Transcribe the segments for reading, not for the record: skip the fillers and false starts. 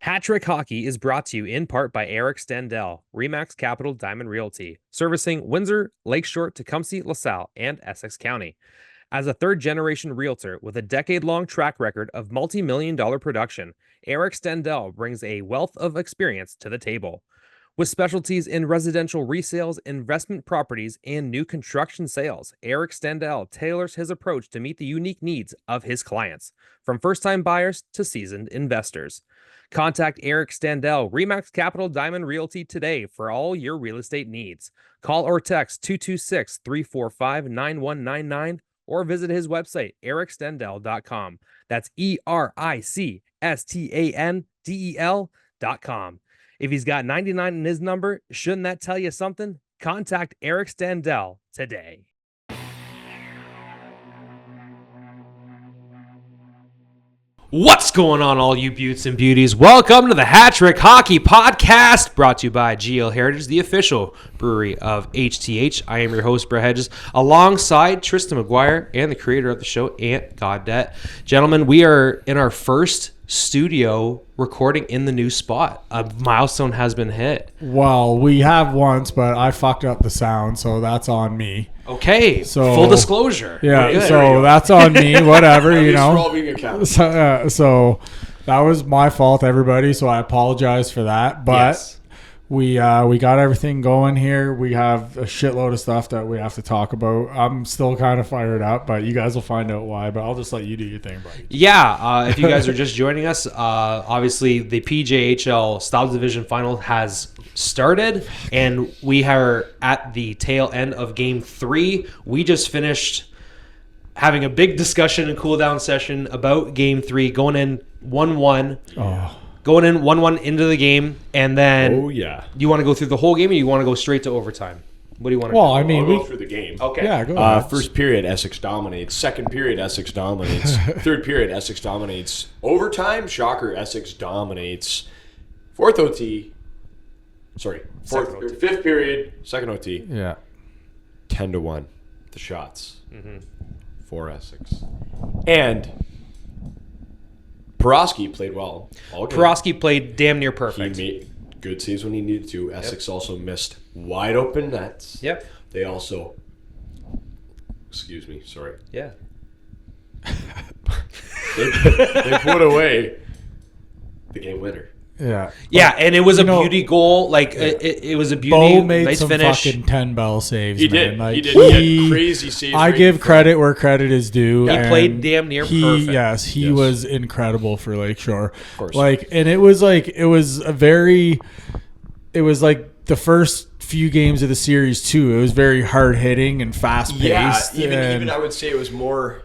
Hat-Trick Hockey is brought to you in part by Eric Stendel, Remax Capital Diamond Realty, servicing Windsor, Lakeshore, Tecumseh, LaSalle, and Essex County. As a third-generation realtor with a decade-long track record of multi-million-dollar production, Eric Stendel brings a wealth of experience to the table. With specialties in residential resales, investment properties, and new construction sales, Eric Stendel tailors his approach to meet the unique needs of his clients, from first-time buyers to seasoned investors. Contact Eric Stendel, Remax Capital Diamond Realty today for all your real estate needs. Call or text 226-345-9199 or visit his website, ericstendel.com. That's ERICSTANDEL.com. If he's got 99 in his number, shouldn't that tell you something? Contact Eric Stendel today. What's going on, all you beauts and beauties? Welcome to the Hat-Trick Hockey Podcast, brought to you by GL Heritage, the official brewery of HTH. I am your host, Brett Hedges, alongside Tristan McGuire and the creator of the show, Ant Godet. Gentlemen, we are in our first studio recording in the new spot. A milestone has been hit. Well, we have once, but I fucked up the sound, so that's on me. Okay, so full disclosure. Yeah, so that's on me. Whatever, you know. So that was my fault, everybody. So I apologize for that. But yes. we got everything going here. We have a shitload of stuff that we have to talk about. I'm still kind of fired up, but you guys will find out why. But I'll just let you do your thing, buddy. Yeah, if you guys are just joining us, obviously the PJHL Styles Division Final has started, and we are at the tail end of Game 3. We just finished having a big discussion and cool down session about Game 3, going in 1-1. Oh. Going in 1-1 into the game, and then you want to go through the whole game, or you want to go straight to overtime? What do you want to do? Well, I mean, I'll go through the game. Okay. Yeah, go ahead. First period, Essex dominates. Second period, Essex dominates. Third period, Essex dominates. Overtime, shocker, Essex dominates. Fourth OT. Fifth period, second OT. Yeah. 10-1. The shots for Essex. And Porosky played well. Porosky played damn near perfect. He made good saves when he needed to. Essex also missed wide open nets. Yep. They also, excuse me, sorry. Yeah. They put away the game winner. Yeah. Yeah, and it was a beauty goal. Like, it was a beauty, Bo made nice some finish. fucking 10-bell saves, He man. did. Like, He did. He had crazy saves. I give credit where credit is due. He and played damn near perfect. Yes, he Yes. was incredible for Lakeshore. Of course. Like, and it was like the first few games of the series too. It was very hard hitting and fast paced. Yeah, even I would say it was more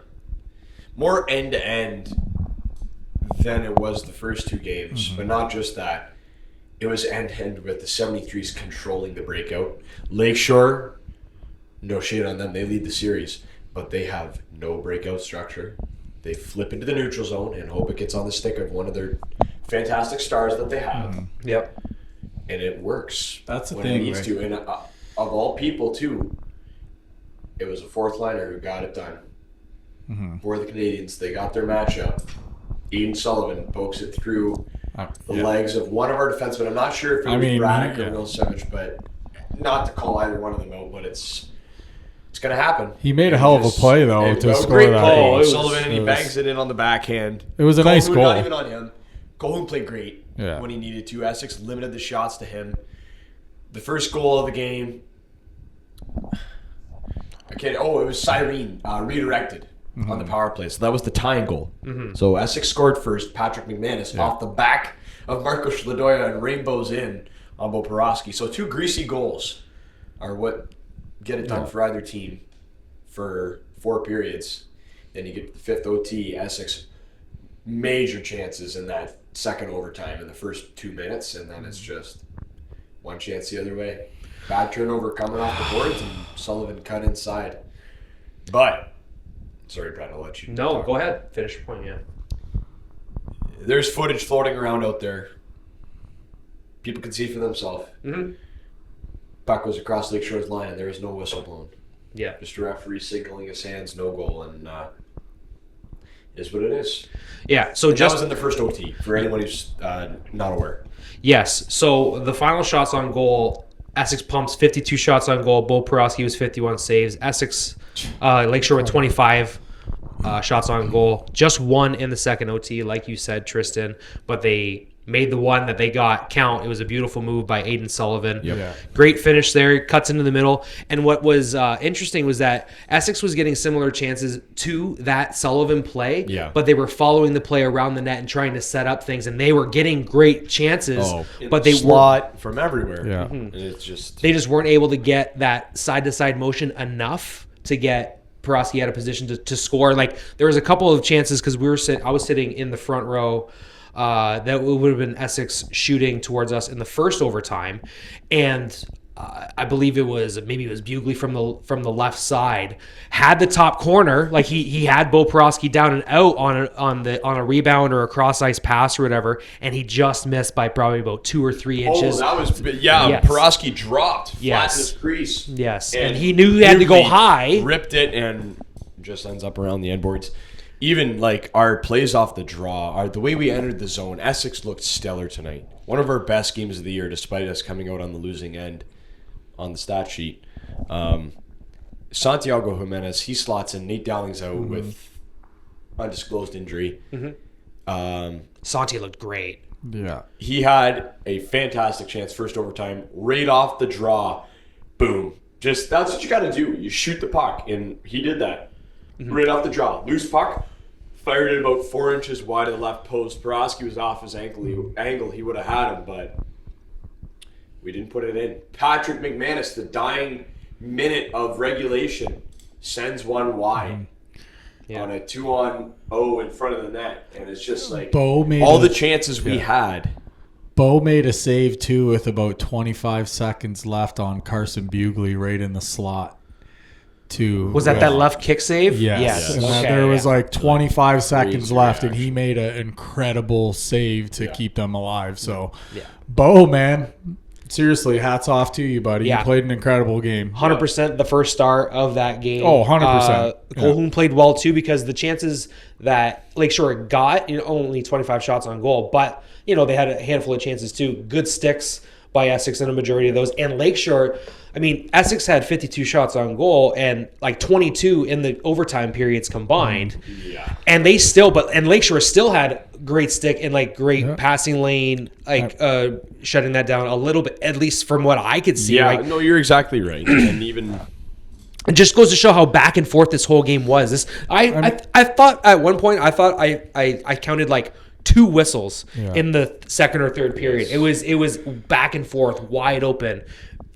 end to end than it was the first two games. But not just that. It was end to end with the 73s controlling the breakout. Lakeshore, no shade on them. They lead the series, but they have no breakout structure. They flip into the neutral zone and hope it gets on the stick of one of their fantastic stars that they have. Yep. And it works. That's the when thing, it needs right? to. And of all people, too, it was a fourth liner who got it done. For the Canadians, they got their matchup. Eden Sullivan pokes it through the legs of one of our defensemen. I'm not sure if it was Braddock or Milosevich, but not to call either one of them out, but it's going to happen. He made a hell of a play though to score that goal. Sullivan, and he bangs it in on the backhand. It was a nice goal. Not even on him. Colhoun played great when he needed to. Essex limited the shots to him. The first goal of the game. It was Cyrene redirected on the power play. So that was the tying goal. So Essex scored first. Patrick McManus off the back of Marco Schladoya and rainbows in on Bo Porosky. So two greasy goals are what get it done for either team for 4 periods. Then you get to the fifth OT. Essex major chances in that second overtime in the first 2 minutes, and then it's just one chance the other way. Bad turnover coming off the boards, and Sullivan cut inside. But, sorry, Brad, I'll let you talk. Go ahead. Finish your point, yeah. There's footage floating around out there. People can see for themselves. Puck was across Lakeshore's line, and there was no whistle blown. Yeah. Just a referee signaling his hands, no goal, and is what it is. Yeah. So And that just was in the first OT for anyone who's not aware. yes. So the final shots on goal. Essex pumps 52 shots on goal. Bo Porowski was 51 saves. Essex, Lakeshore with 25 shots on goal. Just one in the second OT, like you said, Tristan. But they made the one that they got count. It was a beautiful move by Aiden Sullivan. Yep. Yeah. Great finish there. Cuts into the middle. And what was interesting was that Essex was getting similar chances to that Sullivan play. Yeah. But they were following the play around the net and trying to set up things. And they were getting great chances. But they weren't. slot from everywhere. Yeah. And it's just They just weren't able to get that side-to-side motion enough to get Porowski out of position to score. Like, there was a couple of chances because I was sitting in the front row. That would have been Essex shooting towards us in the first overtime, and I believe it was Bugley from the left side had the top corner, like he had Bo Porowski down and out on a rebound or a cross ice pass or whatever, and he just missed by probably about 2 or 3 inches. that was Yes. Porowski dropped flat Yes. in his crease. Yes, and he knew he had to go Bugley high. ripped it and just ends up around the end boards. Even like our plays off the draw, the way we entered the zone, Essex looked stellar tonight. One of our best games of the year, despite us coming out on the losing end on the stat sheet. Santiago Jimenez, he slots in. Nate Dowling's out with undisclosed injury. Santi looked great. Yeah. He had a fantastic chance, first overtime, right off the draw. Boom. Just that's what you got to do. You shoot the puck, and he did that. Right off the draw. Loose puck, fired it about 4 inches wide of the left post. Porowski was off his angle. He would have had him, but we didn't put it in. Patrick McManus, the dying minute of regulation, sends one wide on a 2-on-0 in front of the net, and it's just like Bo made all a- the chances we had. Bo made a save too with about 25 seconds left on Carson Bugley right in the slot. Was that left kick save? Yes. And Okay, there was yeah. like 25 seconds Crazy left, and reaction. he made an incredible save to keep them alive. So, Yeah. Bo, man, seriously, hats off to you, buddy. Yeah. You played an incredible game. 100% the first star of that game. Oh, 100%. Colquhoun played well too because the chances that Lakeshore got, only 25 shots on goal, but they had a handful of chances too. Good sticks by Essex in a majority of those, and Lakeshore. I mean, Essex had 52 shots on goal and like 22 in the overtime periods combined. Yeah. And Lakeshore still had great stick and like great passing lane, shutting that down a little bit, at least from what I could see. Yeah, Like, no, you're exactly right. And even it just goes to show how back and forth this whole game was. I thought at one point I counted like 2 whistles in the second or third period. It was back and forth, wide open,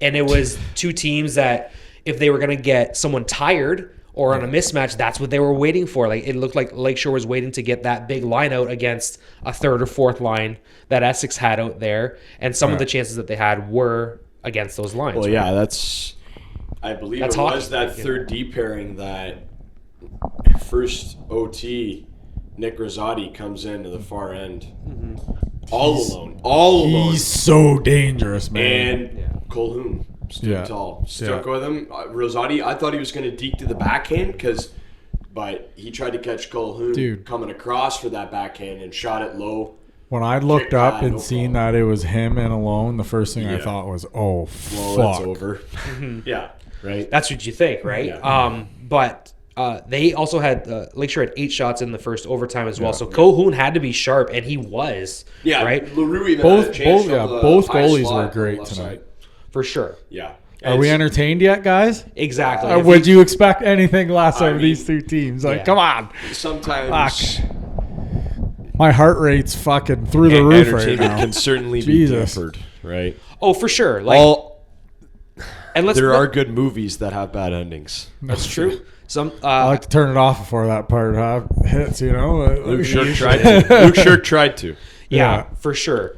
and it was 2 teams that if they were going to get someone tired or on a mismatch, that's what they were waiting for. Like it looked like Lakeshore was waiting to get that big line out against a third or fourth line that Essex had out there, and some of the chances that they had were against those lines. well, yeah, I believe That's it was hockey. that third D pairing that first OT. Nick Rosati comes in to the far end, all alone, He's so dangerous, man. and Colquhoun stood tall, stuck with him. Rosati, I thought he was going to deke to the backhand but he tried to catch Colquhoun coming across for that backhand and shot it low. When I looked Kick up bad, and no seen problem. that it was him and alone, the first thing I Yeah. thought was, oh, Well, fuck. it's over. Yeah, right. That's what you think, right? Yeah. But they also had Lakeshore had 8 shots in the first overtime as well. So Colquhoun had to be sharp, and he was. Yeah, right, LaRue even Both- had a chance both- from yeah, the both high goalies slot were on the great left tonight. side. for sure. Yeah. Are we entertained yet, guys? Exactly. Or If would you expect anything less I out of mean, these 2 teams? Like, yeah. come on. Sometimes My heart rate's fucking through the roof right entertainment now. can certainly be Jesus. tempered, right? Oh, for sure. Like, and let's. There are good movies that have bad endings. That's true. Some. I like to turn it off before that part hits, Luke Shirk tried to. Luke Shirk tried to. Yeah, for sure.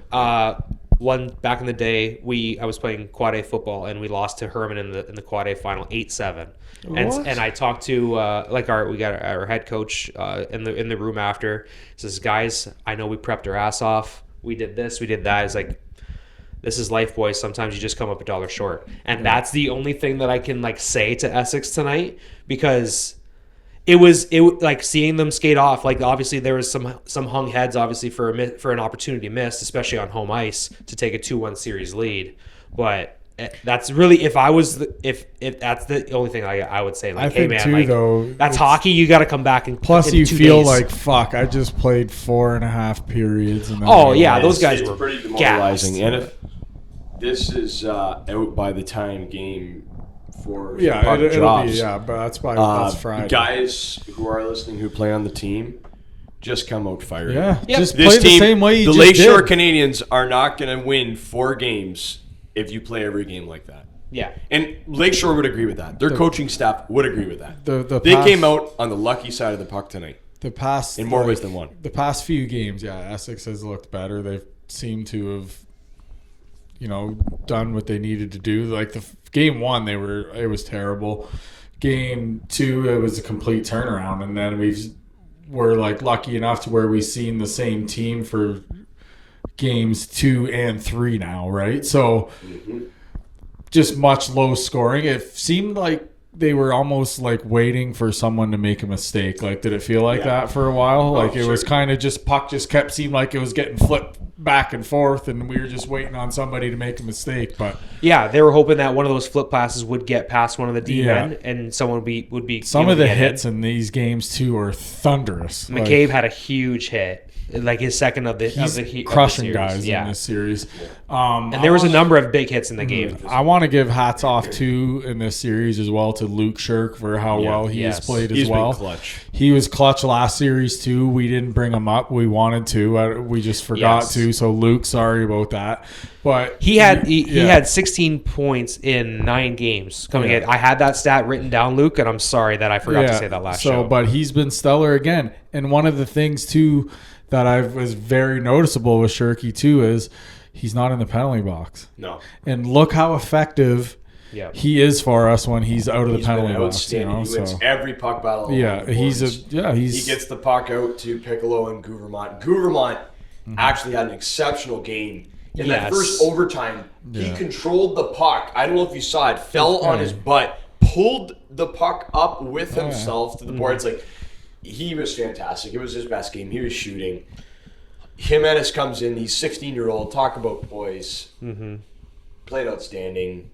One back in the day, I was playing quad A football and we lost to Herman in the quad A final 8-7. And I talked to we got our head coach in the room after. He says, guys, I know we prepped our ass off. We did this, we did that. It's like, this is life, boys. Sometimes you just come up $1 short, and that's the only thing that I can say to Essex tonight, because it was like seeing them skate off. Like obviously there was some hung heads obviously for an opportunity missed, especially on home ice to take a 2-1 series lead. But that's really if that's the only thing I would say. Like, I hey think man, too, like, though, that's hockey. You got to come back and plus in you 2 feel days. like fuck. I just played 4.5 periods. And then Oh yeah, those guys it's were pretty demoralizing. gassed. And if this is out by the time game for Yeah, puck it'll drops, be, yeah, but that's that's Friday. guys who are listening who play on the team, just come out firing. Yeah, Yep. just This play team, the same way you the just Lakeshore did. Canadians are not going to win 4 games if you play every game like that. Yeah. And Lakeshore would agree with that. Their coaching staff would agree with that. They past- came out on the lucky side of the puck tonight. The past in more ways than one. The past few games, yeah, Essex has looked better. They've seemed to have, done what they needed to do. Like game 1, it was terrible. Game 2, it was a complete turnaround, and then we're like lucky enough to where we've seen the same team for games 2 and 3 now, right? So just much low scoring. It seemed like they were almost like waiting for someone to make a mistake. Like, did it feel like that for a while? Like it was kind of just puck just kept seemed like it was getting flipped back and forth, and we were just waiting on somebody to make a mistake. But Yeah, they were hoping that one of those flip passes would get past one of the D-men and someone would be some able of to the get hits in. in these games too are thunderous. McCabe had a huge hit, like his second of the He's of the crushing series. guys Yeah. in this series. And there was a number of big hits in the game. I want to give hats off too in this series as well to Luke Shirk for how well he has played as He's well. been clutch. He was clutch last series too. We didn't bring him up. We wanted to. We just forgot Yes. to. So Luke, sorry about that. But He had 16 points in 9 games coming in. I had that stat written down, Luke, and I'm sorry that I forgot to say that last show. But he's been stellar again. And one of the things too that I was very noticeable with Shirky too is he's not in the penalty box. No. And look how effective he is for us when he's out of the penalty box. Outstanding. He wins every puck battle. Yeah, along the he boards. He gets the puck out to Piccolo and Gouvermont. Gouvermont actually had an exceptional game. In that first overtime, he controlled the puck. I don't know if you saw it. Fell on his butt, pulled the puck up with himself to the boards. Like, he was fantastic. It was his best game. He was shooting. Jimenez comes in. He's 16-year-old. Talk about poise. Played outstanding.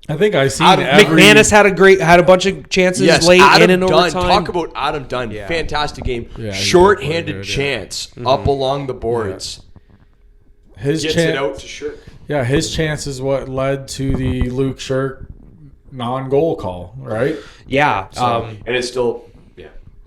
I think I seen McManus had a bunch of chances late Adam in and Dunn. overtime. Talk about Adam Dunn. Yeah. Fantastic game. Yeah, Short-handed chance up along the boards. his Gets chance. it out to Shirk. Yeah, his chance is what led to the Luke Shirk non-goal call, right? Yeah. And it's still,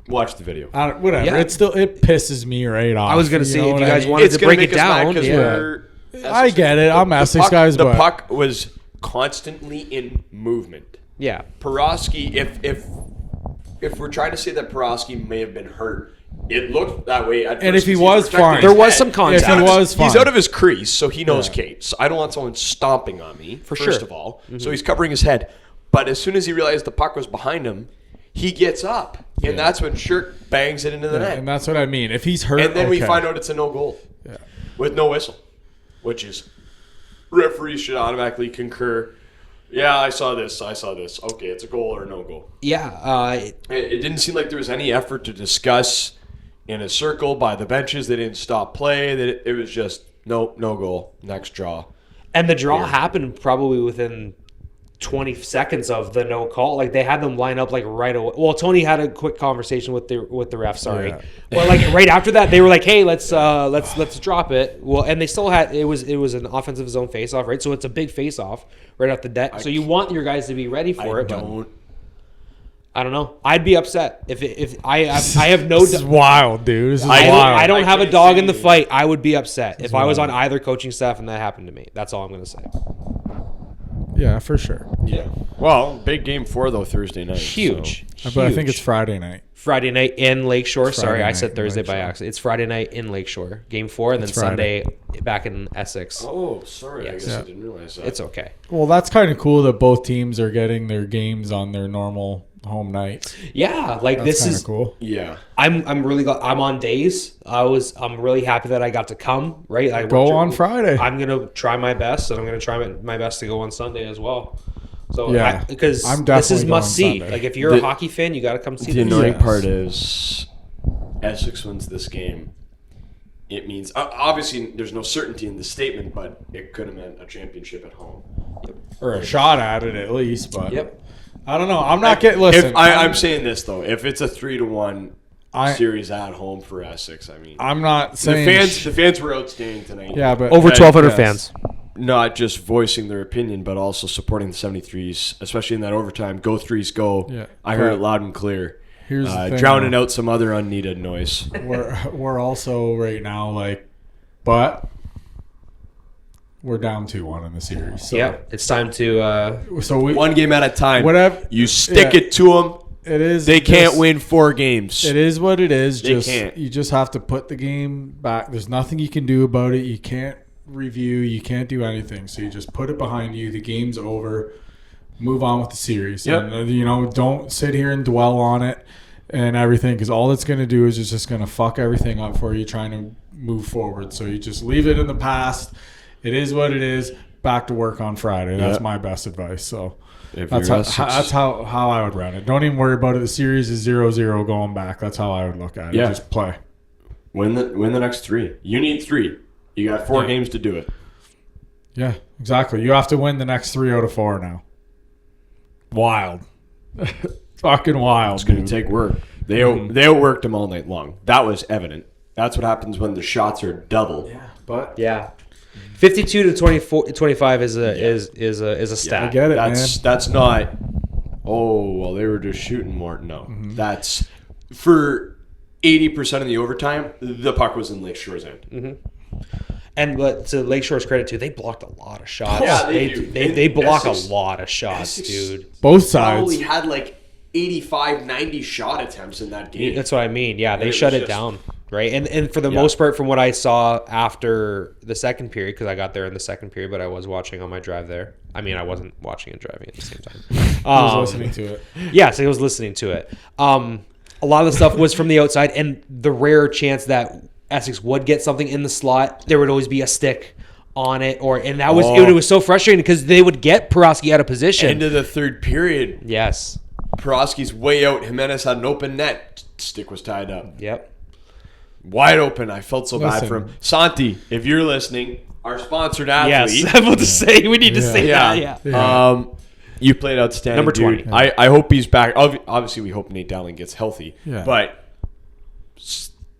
watch the video. Whatever. Yeah. It pisses me right off. I was going to say, know if what you I guys mean? wanted It's to gonna break make it us mad down. 'cause Yeah. we're I get it. I'm Essex puck, guys, the but puck was constantly in movement. Yeah. Porosky, if we're trying to say that Porosky may have been hurt, it looked that way at And first if he 'cause was protecting fine. his There was head. some contact. If he was He's fine. out of his crease, so he knows Kate. So I don't want someone stomping on me, first sure. of all. So he's covering his head. But as soon as he realized the puck was behind him, he gets up. And that's when Shirk bangs it into the net. and that's what I mean. If he's hurt, And then we okay. find out it's a no goal. Yeah. With no whistle. Which is, referees should automatically concur. Yeah, I saw this. Okay, it's a goal or no goal. Yeah. It didn't seem like there was any effort to discuss in a circle by the benches. They didn't stop play. It was just, no goal. Next draw. And the draw happened probably within 20 seconds of the no call. Like, they had them line up like right away. Well, Tony had a quick conversation with the ref. Sorry, Yeah. but like right after that, they were like, "Hey, let's drop it." Well, and they still had it was an offensive zone faceoff, right? So it's a big faceoff right off the deck. So you want your guys to be ready for it. But I don't know. I'd be upset if I have no. This is wild, dude. This is I wild. don't have a can't dog see in the you. fight. I would be upset if I was on either coaching staff and that happened to me. That's all I'm going to say. Yeah, for sure. Yeah. Well, big game 4, though, Thursday night. Huge. But I think it's Friday night. Friday night in Lakeshore. Sorry, Friday I night said in Thursday by Lakeshore. accident. It's Friday night in Lakeshore. Game 4, and then It's Friday. Sunday back in Essex. Oh, sorry. I Yes. guess I didn't realize that. It's okay. Well, that's kind of cool that both teams are getting their games on their normal home nights. Yeah, like That's this kind is. of cool. Yeah. I'm really. I'm on days. I'm really happy that I got to come. Right. I Go worked- on Friday. I'm gonna try my best, and I'm gonna try my best to go on Sunday as well. So Yeah. because I'm this is definitely must see. going Sunday. Like if you're a hockey fan, you got to come see The this. annoying Yes. part is Essex wins this game. It means obviously there's no certainty in the statement, but it could have meant a championship at home. Or a shot at it at least, but Yep. I don't know. I'm not getting. Listen, If I'm saying this though, if it's a 3-1 I- series at home for Essex, I mean, I'm not the saying fans were outstanding tonight. Yeah, but Over 1,200 yes. fans. Not just voicing their opinion, but also supporting the 73s, especially in that overtime. Go threes, go! Yeah. I heard But it loud and clear. Here's the thing, drowning though. out some other unneeded noise. We're also right now but we're down 2-1 in the series. So, Yeah, it's time to. So we One game at a time. Whatever- You stick yeah. it to them. it is. They can't just- win 4 games. It is what it is. They Just can't. you just have to put the game back. There's nothing you can do about it. You can't review. You can't do anything. So you just put it behind you. The game's over. Move on with the series. Yep. And don't sit here and dwell on it and everything, because all it's going to do is it's just going to fuck everything up for you trying to move forward. So you just leave it in the past. It is what it is. Back to work on Friday. That's Yep. my best advice. So If that's you're how, Essex- that's how I would run it. Don't even worry about it. The series is 0-0 going back. That's how I would look at it. Yeah. Just play. win the next 3. You need 3. You got 4 Yeah. games to do it. Yeah, exactly. You have to win the next 3 out of 4 now. Wild. Fucking wild. It's going dude. to take work. They outworked them all night long. That was evident. That's what happens when the shots are double. But Yeah. 52 to 25 is a stat. I get it, That's not. Oh well, they were just shooting more. No, Mm-hmm. that's for 80% of the overtime. The puck was in Lakeshore's end. But to Lakeshore's credit too, they blocked a lot of shots. Yeah, they do. They And block Essex- a lot of shots, Essex- dude. Both sides. Probably had like 85, 90 shot attempts in that game. That's what I mean. Yeah, they it shut was it just- down, right? And for the Yeah. most part, from what I saw after the second period, because I got there in the second period, but I was watching on my drive there. I mean, I wasn't watching and driving at the same time. I was listening to it. Yes, I was listening to it. A lot of the stuff was from the outside, and the rare chance that Essex would get something in the slot, there would always be a stick on it, and that was it was so frustrating because they would get Porosky out of position. End of the third period, Yes. Porosky's way out. Jimenez had an open net. Stick was tied up. Yep. Wide open. I felt so bad Listen. for him. Santi, if you're listening, our sponsored athlete. Yes. I'm about to say we need to say Yeah. that. Yeah. You played outstanding, Number 20. dude. I hope he's back. Obviously, we hope Nate Dowling gets healthy. Yeah. But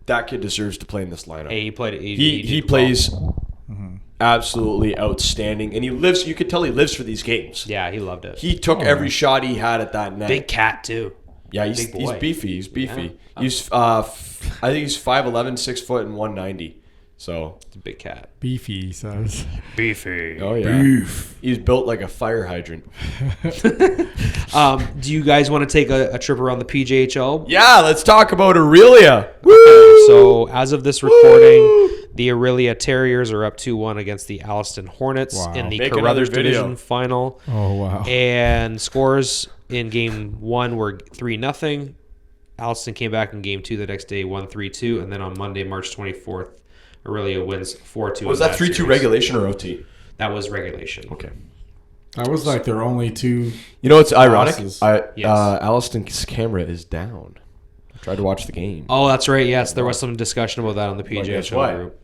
that kid deserves to play in this lineup. Hey, he played. he did plays well. absolutely outstanding, and he lives. You could tell he lives for these games. Yeah, he loved it. He took every shot he had at that net. Big cat too. Yeah, he's big boy. beefy. He's beefy. Yeah. He's I think he's 5'11", 6 foot, and 190. So It's a big cat. Beefy, he says. Beefy. oh yeah, he's built like a fire hydrant. Do you guys want to take a trip around the PJHL? Yeah, let's talk about Aurelia. So as of this recording, the Aurelia Terriers are up 2-1 against the Alliston Hornets Wow. in the Make another Carruthers video. Division final. Oh, wow. And scores in game 1 were 3-0. Alliston came back in game 2 the next day, 1-3-2, and then on Monday, March 24th, Aurelia wins 4-2. Was that 3-2 regulation or OT? That was regulation. Okay. That was like their only 2. You know what's ironic? Losses. Yes. Alliston's camera is down. I tried to watch the game. Oh, that's right. Yes, there was some discussion about that on the But guess PJHL what? group.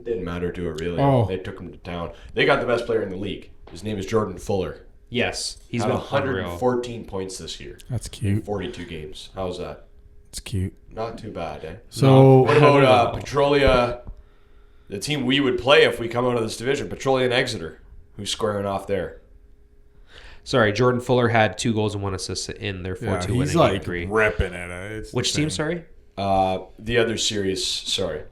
Didn't matter to Aurelia. Oh. They took him to town. They got the best player in the league. His name is Jordan Fuller. Yes, he's Had been 114 unreal. points this year. That's in cute. 42 games. How's that? It's cute. Not too bad, eh? So, What about Petrolia, the team we would play if we come out of this division? Petrolia and Exeter, who's squaring off there. Sorry, Jordan Fuller had 2 goals and 1 assist in their 4-2 yeah, winning he's like game 3. ripping it. It's Which the team, thing. sorry? The other series, sorry.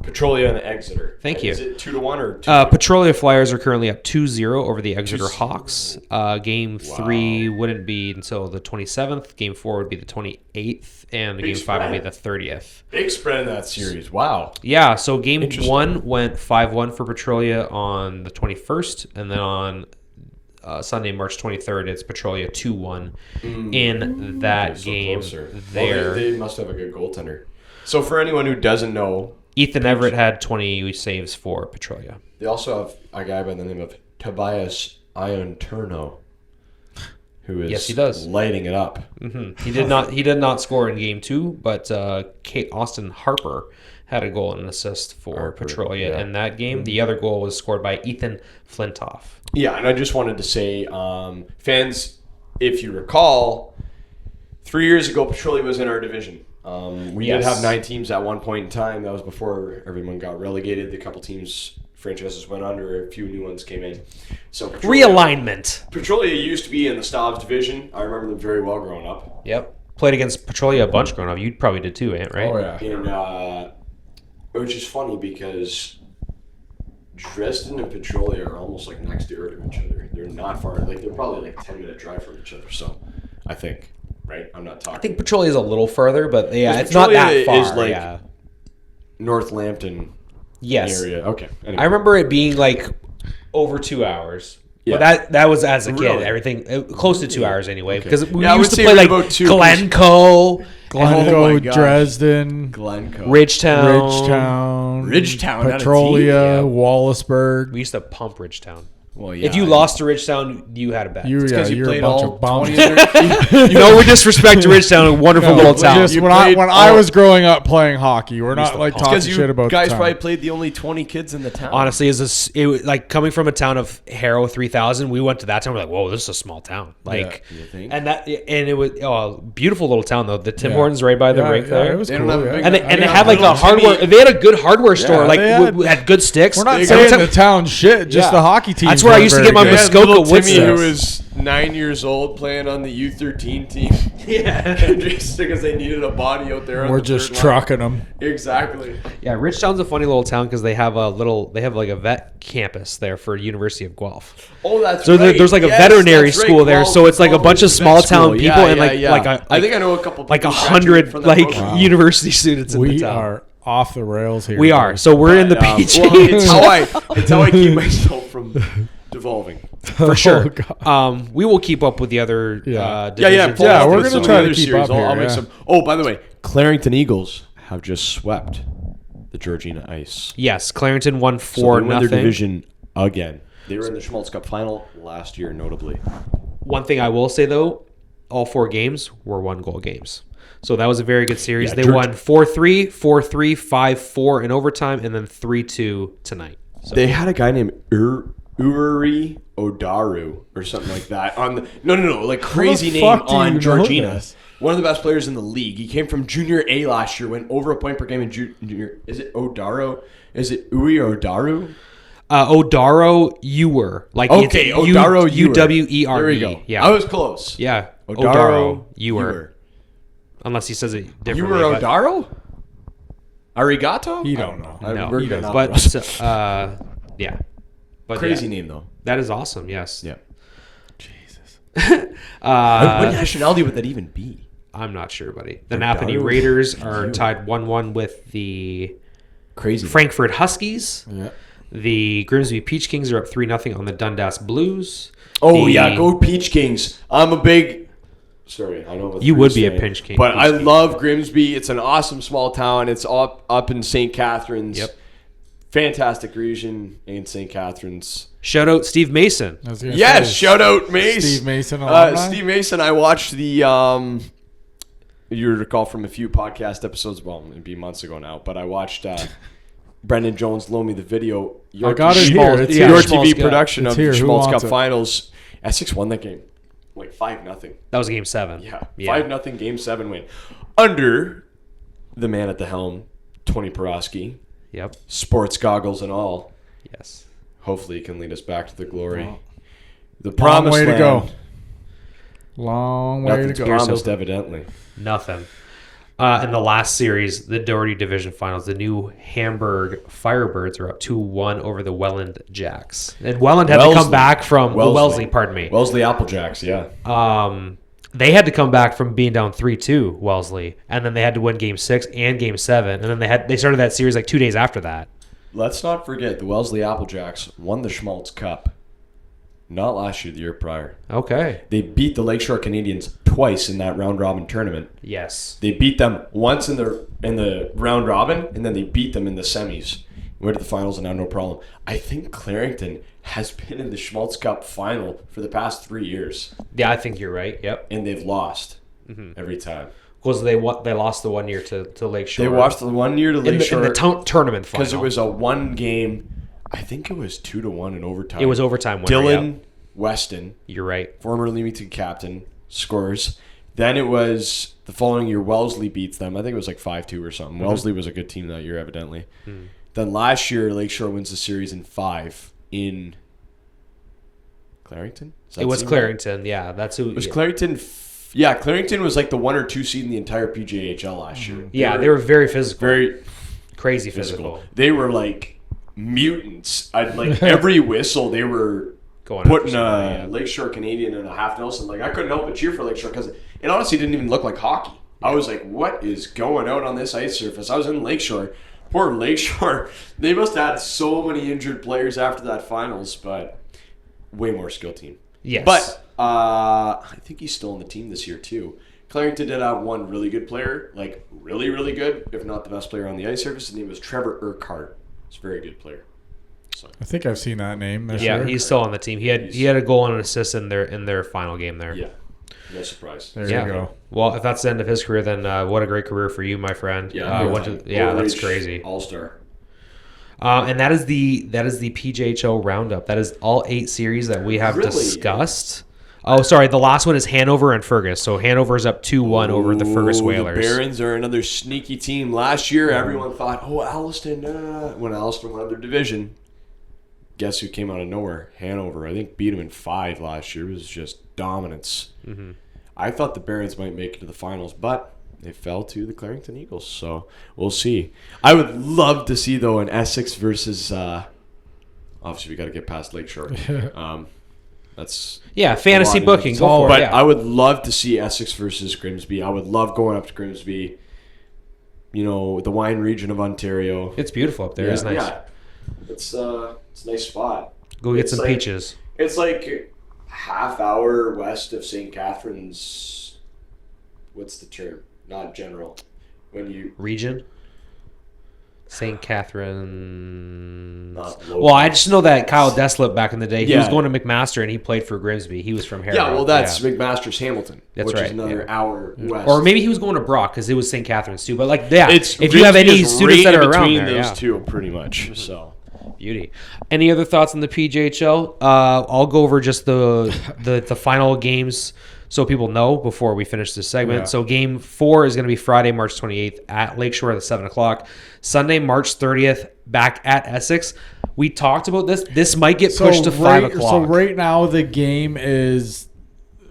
Petrolia and Exeter. Thank you. Is it 2-1 or 2-2? Petrolia Flyers are currently up 2-0 over the Exeter Hawks. Game 3 wouldn't be until the 27th. Game 4 would be the 28th. And Game 5 would be the 30th. Big spread in that series. Wow. Yeah, so Game Interesting. 1 went 5-1 for Petrolia on the 21st. And then on Sunday, March 23rd, it's Petrolia 2-1 in that So game closer. there. Well, they must have a good goaltender. So for anyone who doesn't know, Ethan Everett had 20 saves for Petrolia. they also have a guy by the name of Tobias Ionturno. who is Yes, he does. lighting it up. He did not score in game 2, but Austin Harper had a goal and an assist for Petrolia in that game. The other goal was scored by Ethan Flintoff. Yeah, and I just wanted to say, fans, if you recall, 3 years ago, Petrolia was in our division. We did have 9 teams at one point in time. That was before everyone got relegated. The couple teams, franchises went under. A few new ones came in. So Realignment. Petrolia used to be in the Stavs division. I remember them very well growing up. Yep. Played against Petrolia a bunch growing up. You probably did too, right? Oh, yeah. And which is funny because Dresden and Petrolia are almost like next door to each other. They're not far. Like they're probably like 10-minute drive from each other. So I think, right? I'm not talking. I think Petrolia is a little further, but yeah, it's not that far. Is like yeah. North Lambton area. Okay. Anyway. I remember it being like over 2 hours. Yeah. But that was as a kid. Really? Everything close to 2 hours anyway. Because we Yeah, I used would to say play like about 2. Glencoe, Glencoe, my gosh. Dresden, Glencoe. Ridgetown, Ridgetown, not a Petrolia, team. Wallaceburg. we used to pump Ridgetown. Well, yeah. If you lost to Ridgetown, you had a bet. You're you a played bunch all of bums. 20 other- No disrespect to Ridgetown, a wonderful little town. Just You when I played was growing up playing hockey, we're not like It's talking because you shit about guys the town. probably played the only 20 kids in the town. Honestly, it was like coming from a town of Harrow 3,000, we went to that town. We're like, whoa, this is a small town. Like, You think? and it was a beautiful little town though. The Tim Hortons right by the rink there. It was They cool. don't have a yeah. big- And they I had like know, a hardware. Timmy- They had a good hardware store. Like they had- had good sticks. We're not Every saying time- the town shit, just Yeah. the hockey team. That's where I used to get my They had Muskoka little wood Timmy, who sticks. was 9 years old, playing on the U13 team. Yeah. Just because they needed a body out there. On We're the just third line. trucking them. Exactly. Yeah, Ridgetown's a funny little town because they have like a vet campus there for University of Guelph. Oh, that's So right. there's like a Yes, veterinary that's right. school there, so it's like a bunch of small town Vet people school. and Yeah, like yeah, like yeah. a I think I know a couple. like people 100 from that like program. university students in the We town. are off the rails here. We are. So we're in the Well, PJ it's how I keep myself from devolving. for sure. Oh, God. We will keep up with the other Yeah. divisions. Yeah, we're With gonna some try of to the other keep series. up here, I'll make yeah. some. Oh, by the way, Clarington Eagles have just swept the Georgina Ice. Yes, Clarington won So 4 they won their nothing. division again. They were in the Schmaltz Cup final last year, notably. One thing I will say though, all 4 games were 1-goal games. So that was a very good series. Yeah, They George- won 4-3, 4-3, 5-4 in overtime, and then 3-2 tonight. So They had a guy named Uri Odaru or something like that on the no like crazy name fuck do you on know Georgina. this? One of the best players in the league. He came from Junior A last year. Went over a point per game in junior. Is it Odaro? Is it Uri Odaru? Odaro Ewer. Like Okay, it's Odaro Ewer. Uwere. There we go. Yeah. I was close. Yeah. Odaro Ewer. Unless he says it You differently. were but- Odaro? Arigato? You don't know. No. We're good. But yeah. But Crazy yeah, name though. that is awesome. Yes. Yeah. Jesus. What nationality would that even be? I'm not sure, buddy. The Napanee Odaro Raiders are tied 1-1 with the Crazy. Frankfurt Huskies. Yeah. The Grimsby Peach Kings are up 3-0 on the Dundas Blues. Oh The- yeah, go Peach Kings. I'm a big. Sorry, I know. You would be a Pinch King. but I Peach King. love Grimsby. It's an awesome small town. It's up in St. Catharines. Yep. Fantastic region in St. Catharines. Shout out Steve Mason. I was gonna Yes, say, shout out Mace. Steve Mason alumni? Steve Mason. I watched the. You recall from a few podcast episodes. Well, it'd be months ago now, but I watched. Brendan Jones loaned me the video. I got it TV here. It's yeah, here. Your Schmaltz TV got- production it's of here. the Who Schmaltz wants Cup it? Finals. Essex won that game, like 5-0. That was game 7. Yeah, 5-0 Game 7 win under the man at the helm, Tony Porosky, Yep. sports goggles and all. Yes. Hopefully, he can lead us back to the glory. Well, The promised way to land. go. Long way to Nothing's go. promised, evidently. Nothing. In the last series, the Doherty Division Finals, the new Hamburg Firebirds are up 2-1 over the Welland Jacks. And Welland had to come Wellesley. back from Wellesley. pardon me. Wellesley Applejacks, yeah. They had to come back from being down 3-2, Wellesley, and then they had to win game 6 and game 7, and then they started that series like 2 days after that. Let's not forget the Wellesley Applejacks won the Schmaltz Cup. Not last year, the year prior. Okay. They beat the Lakeshore Canadians twice in that round robin tournament. Yes. They beat them once in the round robin, and then they beat them in the semis went to the finals and now no problem. I think Clarington has been in the Schmaltz Cup final for the past 3 years. Yeah, I think you're right. Yep. And they've lost every time. Because they lost the 1 year to Lakeshore. They lost the 1 year to Lakeshore. in the tournament final. Because it was a one game. I think it was 2-1 in overtime. It was overtime winner. Dylan Weston, You're right. former Leamington captain, scores. Then it was the following year, Wellesley beats them. I think it was like 5-2 or something. Wellesley was a good team that year, evidently. Then last year, Lakeshore wins the series in 5 in Clarington? It was Clarington. Yeah, that's who. It was Clarington. Yeah, Clarington was like the 1 or 2 seed in the entire PJHL last year. Yeah, they were very physical. Very crazy physical. They were like mutants. Like every whistle, they were putting a Lakeshore Canadian in a half Nelson. Like I couldn't help but cheer for Lakeshore because it honestly didn't even look like hockey. I was like, what is going out on this ice surface? I was in Lakeshore. Poor Lakeshore. They must have had so many injured players after that finals, but way more skill team. Yes. But I think he's still on the team this year too. Clarington did have one really good player, like really, really good, if not the best player on the ice surface. His name was Trevor Urquhart. He's a very good player. So. I think I've seen that name. Yeah, he's still on the team. He had a goal and an assist in their final game there. Yeah, no surprise. There you go. Well, if that's the end of his career, then what a great career for you, my friend. That's crazy. All-star. And that is the PJHL roundup. That is all 8 series that we have discussed. Oh, sorry. The last one is Hanover and Fergus. So Hanover's up 2-1 over the Fergus Whalers. The Barons are another sneaky team. Last year, everyone thought, Alliston, when Alliston won their division. Guess who came out of nowhere? Hanover. I think beat them in 5 last year. It was just dominance. Mm-hmm. I thought the Barons might make it to the finals, but they fell to the Clarington Eagles. So we'll see. I would love to see, though, an Essex versus... obviously, we got to get past Lakeshore. That's fantasy booking. Go for it. But I would love to see Essex versus Grimsby. I would love going up to Grimsby. You know, the wine region of Ontario. It's beautiful up there. It's nice. Yeah. It's a nice spot. Go get some peaches. It's like half hour west of St. Catharines. What's the term? Not general. When you region. St. Catharines. Well, I just know that Kyle Deslip back in the day, he was going to McMaster and he played for Grimsby. He was from Harrow. Yeah, well, that's McMaster's Hamilton, which is another hour west. Or maybe he was going to Brock because it was St. Catharines too. But if you have any students that are around there, those two, pretty much. So beauty. Any other thoughts on the PJHL? I'll go over just the final games so people know before we finish this segment. Yeah. So game 4 is going to be Friday, March 28th at Lakeshore at 7 o'clock. Sunday, March 30th, back at Essex. We talked about this. This might get pushed to 5 o'clock. So right now the game is...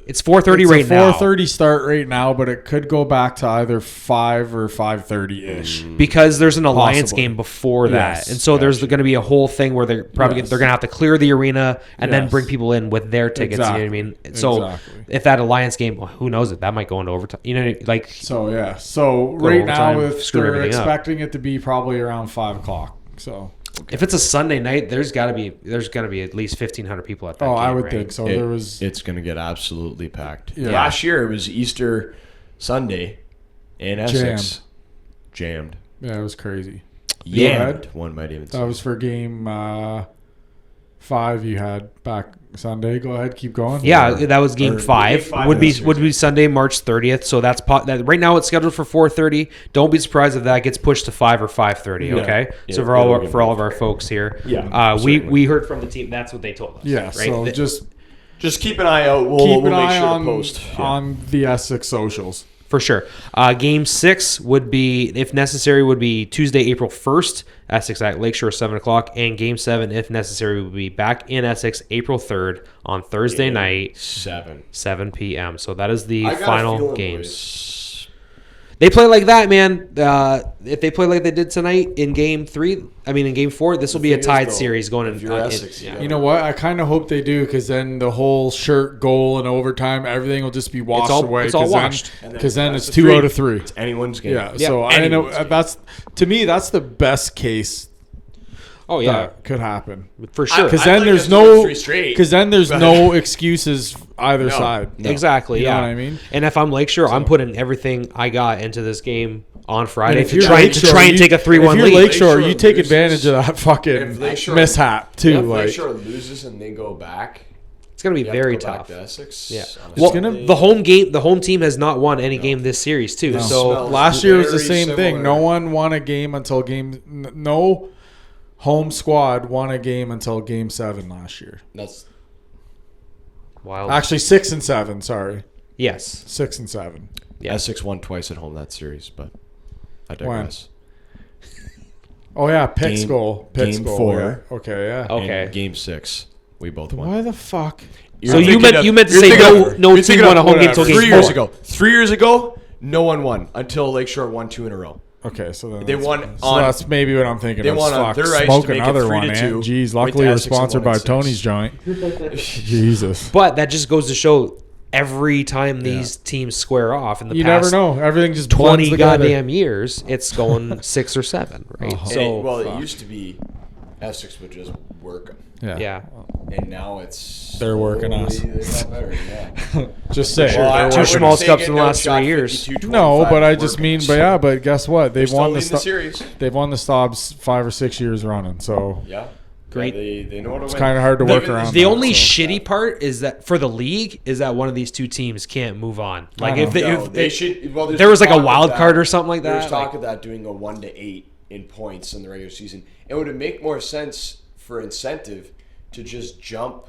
It's 4:30 right now. 4:30 start right now, but it could go back to either 5 or 5:30-ish. Because there's an alliance game before that. And so there's going to be a whole thing where they're probably they're going to have to clear the arena and then bring people in with their tickets. Exactly. You know what I mean? So if that alliance game, who knows it? That might go into overtime. You know, like... So right now they're expecting it to be probably around 5 o'clock. So... Okay. If it's a Sunday night, there's got to be at least 1,500 people at that game. I would think so. It's going to get absolutely packed. Yeah. Last year it was Easter Sunday in Essex. Jammed. Yeah, it was crazy. One might even say. That was for game 5 you had back Sunday. Go ahead, keep going. Yeah, that was game 5. Would be Sunday, March 30th. So that's right now it's scheduled for 4:30. Don't be surprised if that gets pushed to 5 or 5:30. Okay, so for all of our folks here, we heard from the team. That's what they told us. Yeah, right? So just keep an eye out. We'll make sure to post on the Essex socials. For sure. Game 6 would be, if necessary, Tuesday, April 1st, Essex at Lakeshore, 7 o'clock. And Game 7, if necessary, would be back in Essex, April 3rd on Thursday night. 7 p.m. So that is the final games. They play like that, man. If they play like they did tonight in Game 4, this will be a tied series going in. Essex, you know what? I kind of hope they do because then the whole shirt, goal, and overtime, everything will just be washed away. It's all washed. Because then it's 2 out of 3. It's anyone's game. Yeah. So I know to me that's the best case. Oh yeah, that could happen for sure. Because then there's no excuses either side. Exactly. You know what I mean? And if I'm Lakeshore, I'm putting everything I got into this game on Friday if to you're try Lakeshore, and take a 3-1 If you're lead. Lakeshore, you take loses- advantage of that fucking mishap too. If Like, Lakeshore loses and they go back, It's going to be you have very to go tough. back to Essex. Yeah. on a Well, Sunday. the home team has not won any game this series too. No. So Smells last year was the very same thing. similar. No one won a game until no home squad won a game until game 7 last year. That's wild. Actually, 6 and 7. Sorry, Yes. 6 and 7. Yeah. Essex won twice at home that series, but I digress. Oh yeah, Pitt's Game- goal. Pitt's game goal. 4. Yeah. Okay, yeah. Okay. And game 6, we both won. Why the fuck? So you meant to say no team won a home game until game 3 years 4. ago. 3 years ago, no one won until Lakeshore won 2 in a row. Okay, so then They that's- won So on- that's maybe what I'm thinking they of. won on Fuck, their ice to smoke make it another 3-2. one, man. Jeez, Went luckily to we're Essex and sponsored won by in 6. Tony's joint. Jesus. But that just goes to show every time these teams square off in the You past never know. Everything just 20 blends together. goddamn years, it's going 6 or 7, right? Oh. So It used to be Essex would just work them. yeah. And now it's They're working us. They got better, yeah. Just say. Well, I Two wouldn't small say scups get in the last outshot 3 years. 52-25 No, but I working just mean, us. but guess what? They've Still won the leading the series. They've won the Stobbs 5 or 6 years running. So Yeah. Great. Yeah, they know what to it's win. kind of hard to work around. The that, only so. shitty part is that for the league is that one of these two teams can't move on. Like I if they, No, if they they should. Well, there's there was like a talk of wild that. card or something like There's that. talk like- of that doing a 1-8 in points in the regular season. It would make more sense for incentive to just jump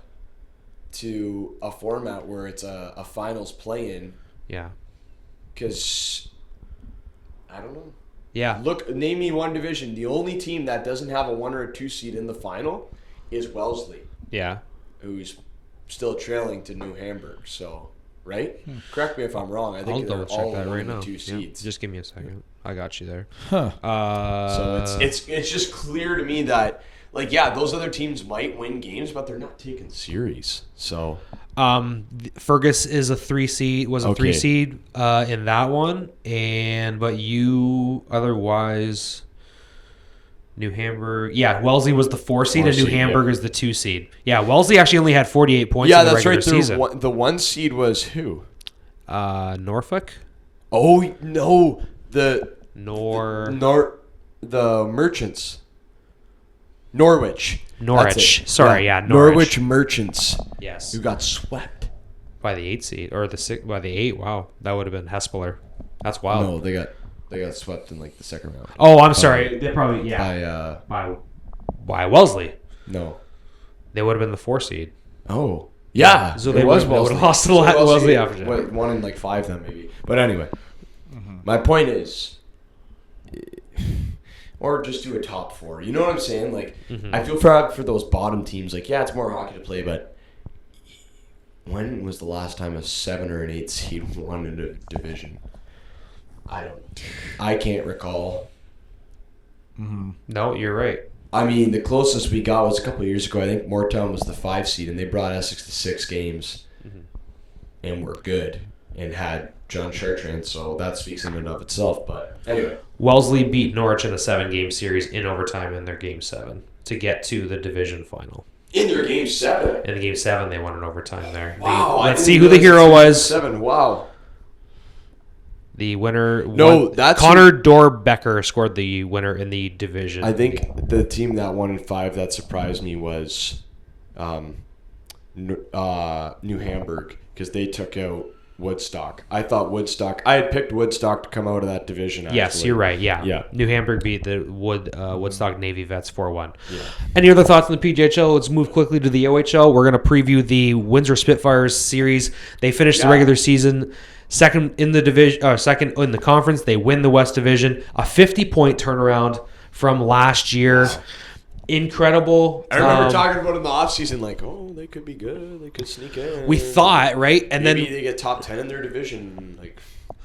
to a format where it's a finals play-in. yeah. Because I don't know. Yeah. Look, name me one division. The only team that doesn't have a 1 or a 2 seed in the final is Wellesley, Yeah. who's still trailing to New Hamburg. So, right? Correct me if I'm wrong. I I'll think they're double all check that right only now. 2 Yeah. seeds. Just give me a second. I got you there. Huh. So it's just clear to me that, like, yeah, those other teams might win games, but they're not taking series. So Fergus is a 3 seed. Was a 3 Okay. seed in that one, but you otherwise. New Hamburg, yeah. Wellesley was the 4 seed, and New seed, Hamburg yeah. is the 2 seed. Yeah, Wellesley actually only had 48 points. yeah, in the that's regular right. season. The 1 seed was who? Norfolk, Oh no, the Merchants, Norwich. That's Norwich. it. Sorry, yeah, Norwich Merchants, Yes, who got swept. by the 8 seed or the 6 by the 8. Wow, that would have been Hespeler. That's wild. No, they got swept in like the second round Oh, I'm sorry. They probably by Wellesley. no. They would have been the 4 seed. Oh. Yeah, So it they was would have Wellesley. lost to Wellesley after that. What, 1 in like 5 then maybe. But anyway, my point is, or just do a top 4. You know what I'm saying? Like, I feel for those bottom teams. Like, yeah, it's more hockey to play, but when was the last time a 7 or an 8 seed won in a division? I can't recall. No, you're right. I mean, the closest we got was a couple of years ago. I think Moretown was the 5 seed, and they brought Essex to 6 games, and were good, and had John Chartrand, so that speaks in and of itself. But anyway, Wellesley beat Norwich in a 7-game series in overtime in their Game 7 to get to the division final. in their game 7. In the Game 7, they won in overtime there. Wow! Let's see who the hero was. 7. Wow. The winner. No, that's Connor Dorbecker scored the winner in the division. I think the team that won in 5 that surprised me was New Hamburg, because they took out Woodstock. I had picked Woodstock to come out of that division. Actually. Yes, you're right. Yeah. Yeah. New Hamburg beat the Woodstock Navy Vets 4-1. Yeah. Any other thoughts on the PJHL? Let's move quickly to the OHL. We're going to preview the Windsor Spitfires series. They finished the regular season second in the division, second in the conference. They win the West Division. A 50-point turnaround from last year. Incredible. I remember talking about in the offseason, like, oh, they could be good. They could sneak in. We thought, right? And maybe then they get top 10 in their division, like,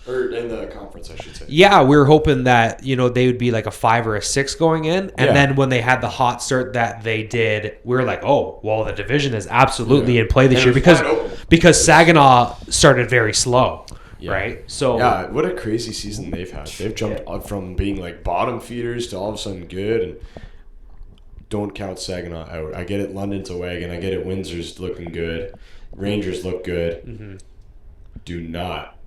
or in the conference, I should say. yeah, we were hoping that, they would be like a 5 or a 6 going in. And then when they had the hot start that they did, we were like, oh, well, the division is absolutely in play this And year it was wide open. because Saginaw started very slow, right? So Yeah, what a crazy season they've had. They've jumped up from being like bottom feeders to all of a sudden good, and don't count Saginaw out. I get it, London's a wagon. I get it, Windsor's looking good. Rangers look good. Do not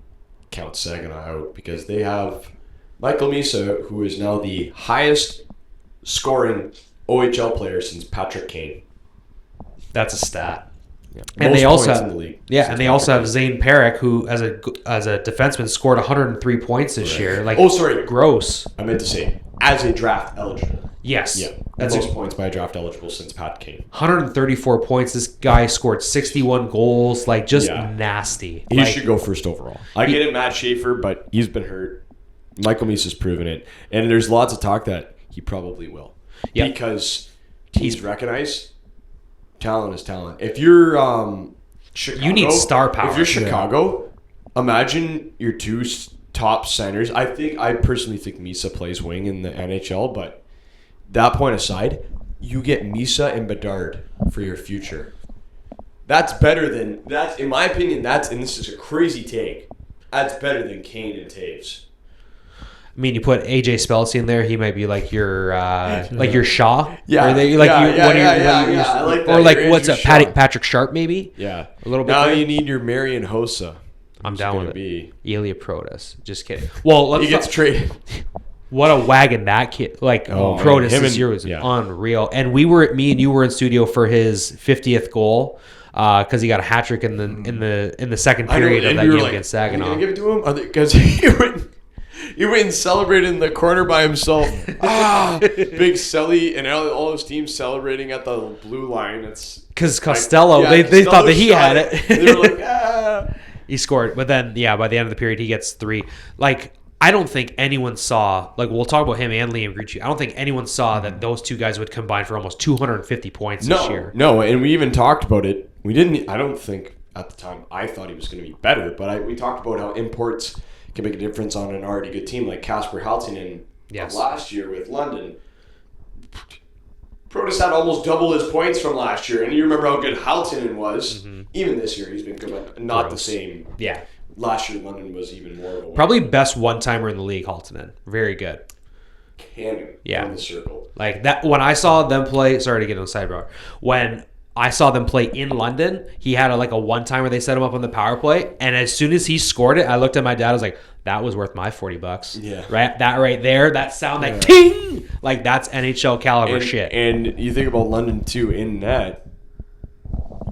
count Saginaw out, because they have Michael Misa, who is now the highest scoring OHL player since Patrick Kane. That's a stat. Yeah. And Most they also points have, in the league yeah, since and they Patrick also have Kane. Zane Perrick, who as a defenseman scored 103 points this year. Like, Oh, sorry. gross. I meant to say, as a draft eligible. Yes, Yeah. that's Most points by a draft eligible since Pat Kane. 134 points. This guy scored 61 goals. Like, just Yeah. nasty. He Like, should go first overall. I get it, Matt Schaefer, but he's been hurt. Michael Misa's proven it. And there's lots of talk that he probably will. Yep. Because teams recognize talent is talent. If you're Chicago, You need star power. If you're Chicago, imagine your two top centers. I personally think Misa plays wing in the NHL, but that point aside, you get Misa and Bedard for your future. That's better than in my opinion. And this is a crazy take. That's better than Kane and Taves. I mean, you put AJ Spelcy in there, he might be like your Shaw. Yeah. Or they, Yeah, like yeah, you, one of your, yeah, one of your- yeah, I like that. Or like Your what's Andrew up, Shaw. Patrick Sharp maybe? Yeah, A little bit Now there. you need your Marian Hossa. I'm who's down gonna with it. be- Ilya Protas. Just kidding. Well, let's He gets traded. what a wagon that kid! Like Oh, Protas him this and- year was yeah. unreal. And me and you were in studio for his 50th goal because he got a hat trick in the second period of that game against Are you Saginaw. gonna give it to him? Because he went and celebrated in the corner by himself. Big Selly and all his team celebrating at the blue line. It's Because Costello, they thought that he had it. They were like, ah. He scored, but then by the end of the period he gets 3. Like, I don't think anyone saw, like, we'll talk about him and Liam Gricci. I don't think anyone saw that those two guys would combine for almost 250 points this year. No, and we even talked about it. We didn't. I don't think at the time I thought he was going to be better, but we talked about how imports can make a difference on an already good team, like Kasper Haltinen last year with London. Protas had almost double his points from last year, and you remember how good Haltinen was. Mm-hmm. Even this year, he's been good, but not the same. Yeah. Last year, London was even more of a Probably best one-timer in the league, Haltinen. Very good. cannon Yeah. in the circle. Like that, when I saw them play, sorry to get on the sidebar. When I saw them play in London, he had a one-timer. They set him up on the power play, and as soon as he scored it, I looked at my dad. I was like, "That was worth my $40." Yeah. Right. That right there. That sound, like ting, like that's NHL caliber And, shit. and you think about London too. In that,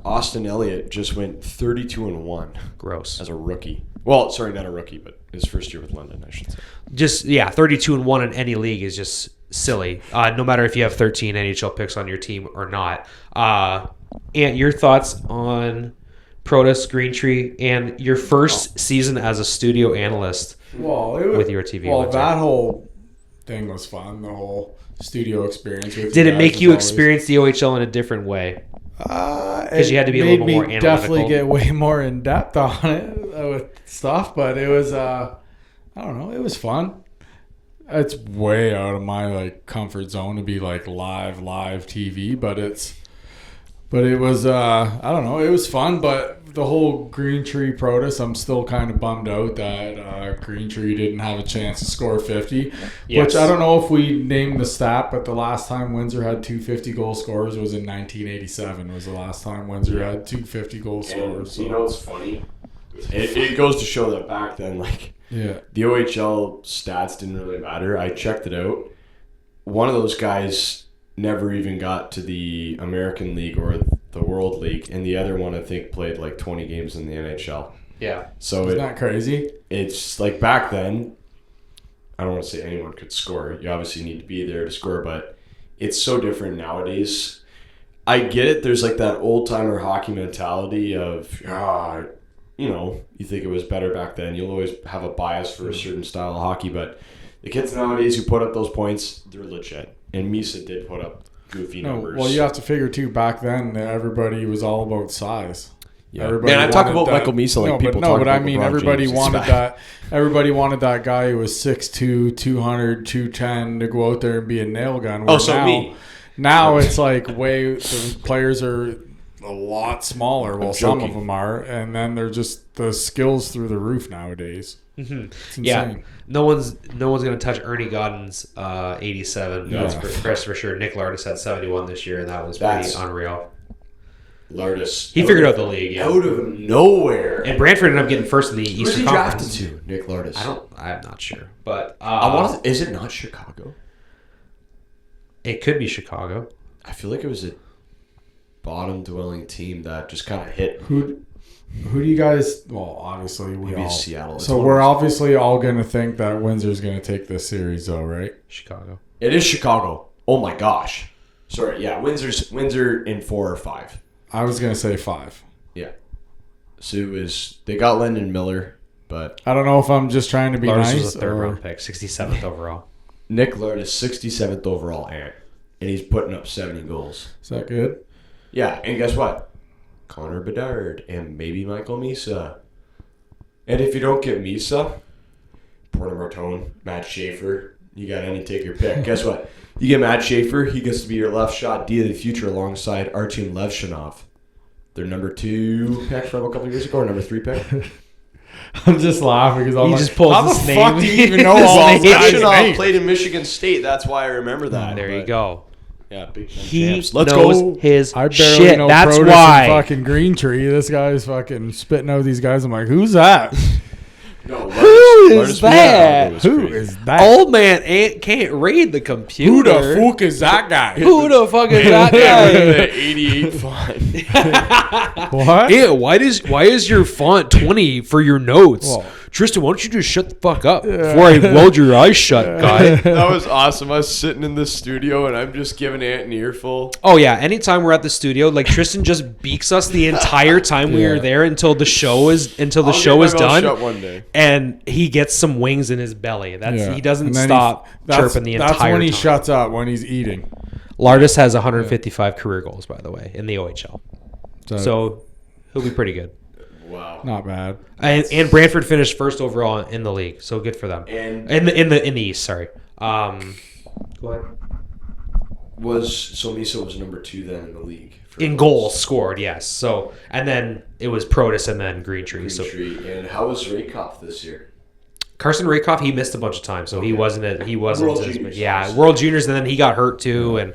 Austin Elliott just went 32-1 Gross. as a rookie. Well, sorry, not a rookie, but his first year with London, I should say. Just 32-1 in any league is just silly. No matter if you have 13 NHL picks on your team or not. And your thoughts on Protas, Greentree, and your first season as a studio analyst with your TV? Well, that whole thing was fun. The whole studio experience. With Did you it guys make was you always- experience the OHL in a different way? Because you had to be a little more Definitely analytical. get way more in depth on it with stuff, but it was I don't know, it was fun. It's way out of my comfort zone to be live TV, but it was I don't know, it was fun. But the whole Greentree Protas, I'm still kind of bummed out that Greentree didn't have a chance to score 50. Yes. Which I don't know if we named the stat, but the last time Windsor had 250 goal scorers was in 1987. Was the last time Windsor had 250 goal scorers. And you know what's funny? It goes to show that back then, Yeah. the OHL stats didn't really matter. I checked it out. One of those guys never even got to the American League or the World League, and the other one I think played 20 games in the NHL. Yeah. So Isn't that crazy? it's like back then, I don't want to say anyone could score. You obviously need to be there to score, but it's so different nowadays. I get it. There's that old timer hockey mentality of, you think it was better back then. You'll always have a bias for a certain style of hockey, but the kids nowadays who put up those points, they're legit. And Misa did put up goofy numbers. Well, you have to figure too. Back then, everybody was all about size. Yeah. Everybody Man, I talk wanted about that- Michael Misa people talk but about I mean, LeBron everybody James. It's wanted bad. that. Everybody wanted that guy who was 6'2", 200, 210 to go out there and be a nail gun. Where me. Now it's the players are a lot smaller. Well, some of joking. them are, and then they're just the skills through the roof nowadays. Mm-hmm. It's insane. Yeah. No one's gonna touch Ernie Godden's 87. Yeah. That's for sure. Nick Lardis had 71 this year, and that was That's- pretty unreal. Lardis. He figured out the league, yeah. Out of nowhere. And Brantford ended up getting first in the Who's Eastern he drafted Conference. to? Nick Lardis. I'm not sure, but Is it not Chicago? it could be Chicago. I feel like it was a bottom-dwelling team that just kind of hit. Who do you guys? Well, obviously we Maybe all. Seattle. It's So one we're of those- obviously all going to think that Windsor's going to take this series, though, right? Chicago. It is Chicago. Oh my gosh. Sorry. Yeah, Windsor in 4 or 5. I was going to say 5. Yeah. So it was. They got Lyndon Miller, but I don't know if I'm just trying to be Lardis nice. was a third or- round pick, 67th overall. Nick Lardis 67th overall, and he's putting up 70 goals. Is that good? Yeah, and guess what? Connor Bedard and maybe Michael Misa. And if you don't get Misa, Porter Martone, Matt Schaefer, you got any, take your pick. Guess what? You get Matt Schaefer, he gets to be your left shot D of the future alongside Artem Levshinov. Their number 2 pick from a couple of years ago, or number 3 pick. I'm just laughing because I'm He like, just pulls how his the fuck name. do you even know His all name. these guys' Levshinov names? played in Michigan State, that's why I remember that. There you But, go. Yeah, Big Ten He champs. Let's knows go. his I barely shit. know That's Protus why. and fucking Green Tree. This guy's fucking spitting out these guys. I'm like, who's that? No, Who Lardis is was that? was Who crazy. is that? Old man can't read the computer. Who the fuck is that guy? Who the fuck is that guy? 88 font. What? Yeah, why is your font 20 for your notes? Well- Tristan, why don't you just shut the fuck up before I weld your eyes shut, guy? That was awesome. I was sitting in the studio and I'm just giving Ant an earful. Oh yeah, anytime we're at the studio, like Tristan just beaks us the entire time we are Yeah. there until the show is I'll get my mouth done, shut one day. and he gets some wings in his belly. That's Yeah. he doesn't And then stop that's- chirping the entire That's when he time. shuts up, when he's eating. Lardis has 155 career goals, by the way, in the OHL, So, so he'll be pretty good. Wow. not bad. And Brantford finished first overall in the league, so good for them. And In the East, sorry. Go ahead. so Misa was number 2 then in the league. for In goals scored, yes. So and then it was Protus and then Green Tree. So Greentree. And how was Rakoff this year? Carson Rakoff, he missed a bunch of times, so he wasn't. World Juniors. Yeah, World Juniors, and then he got hurt too. And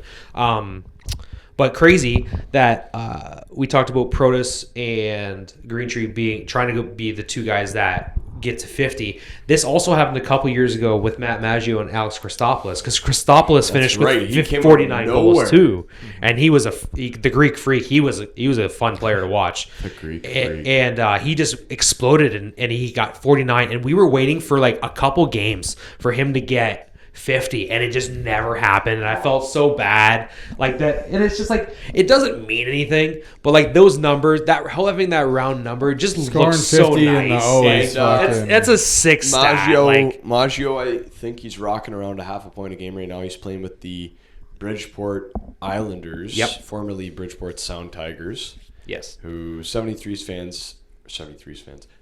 but crazy that we talked about Protus and Green Tree trying to be the 2 guys that get to 50. This also happened a couple years ago with Matt Maggio and Alex Christopoulos, because Christopoulos finished right. with He came out of 49 nowhere. goals too, and he was the Greek freak. He was a fun player to watch. The Greek freak. And he just exploded, and he got 49. And we were waiting for like a couple games for him to get 50, and it just never happened. And I felt so bad like that. And it's just like, it doesn't mean anything, but like those numbers, having that round number just Scoring looks so 50 in the nice. O is And, fucking- that's a 6 stat. Maggio, I think he's rocking around a half a point a game right now. He's playing with the Bridgeport Islanders, Yep. formerly Bridgeport Sound Tigers, Yes. who 73's fans,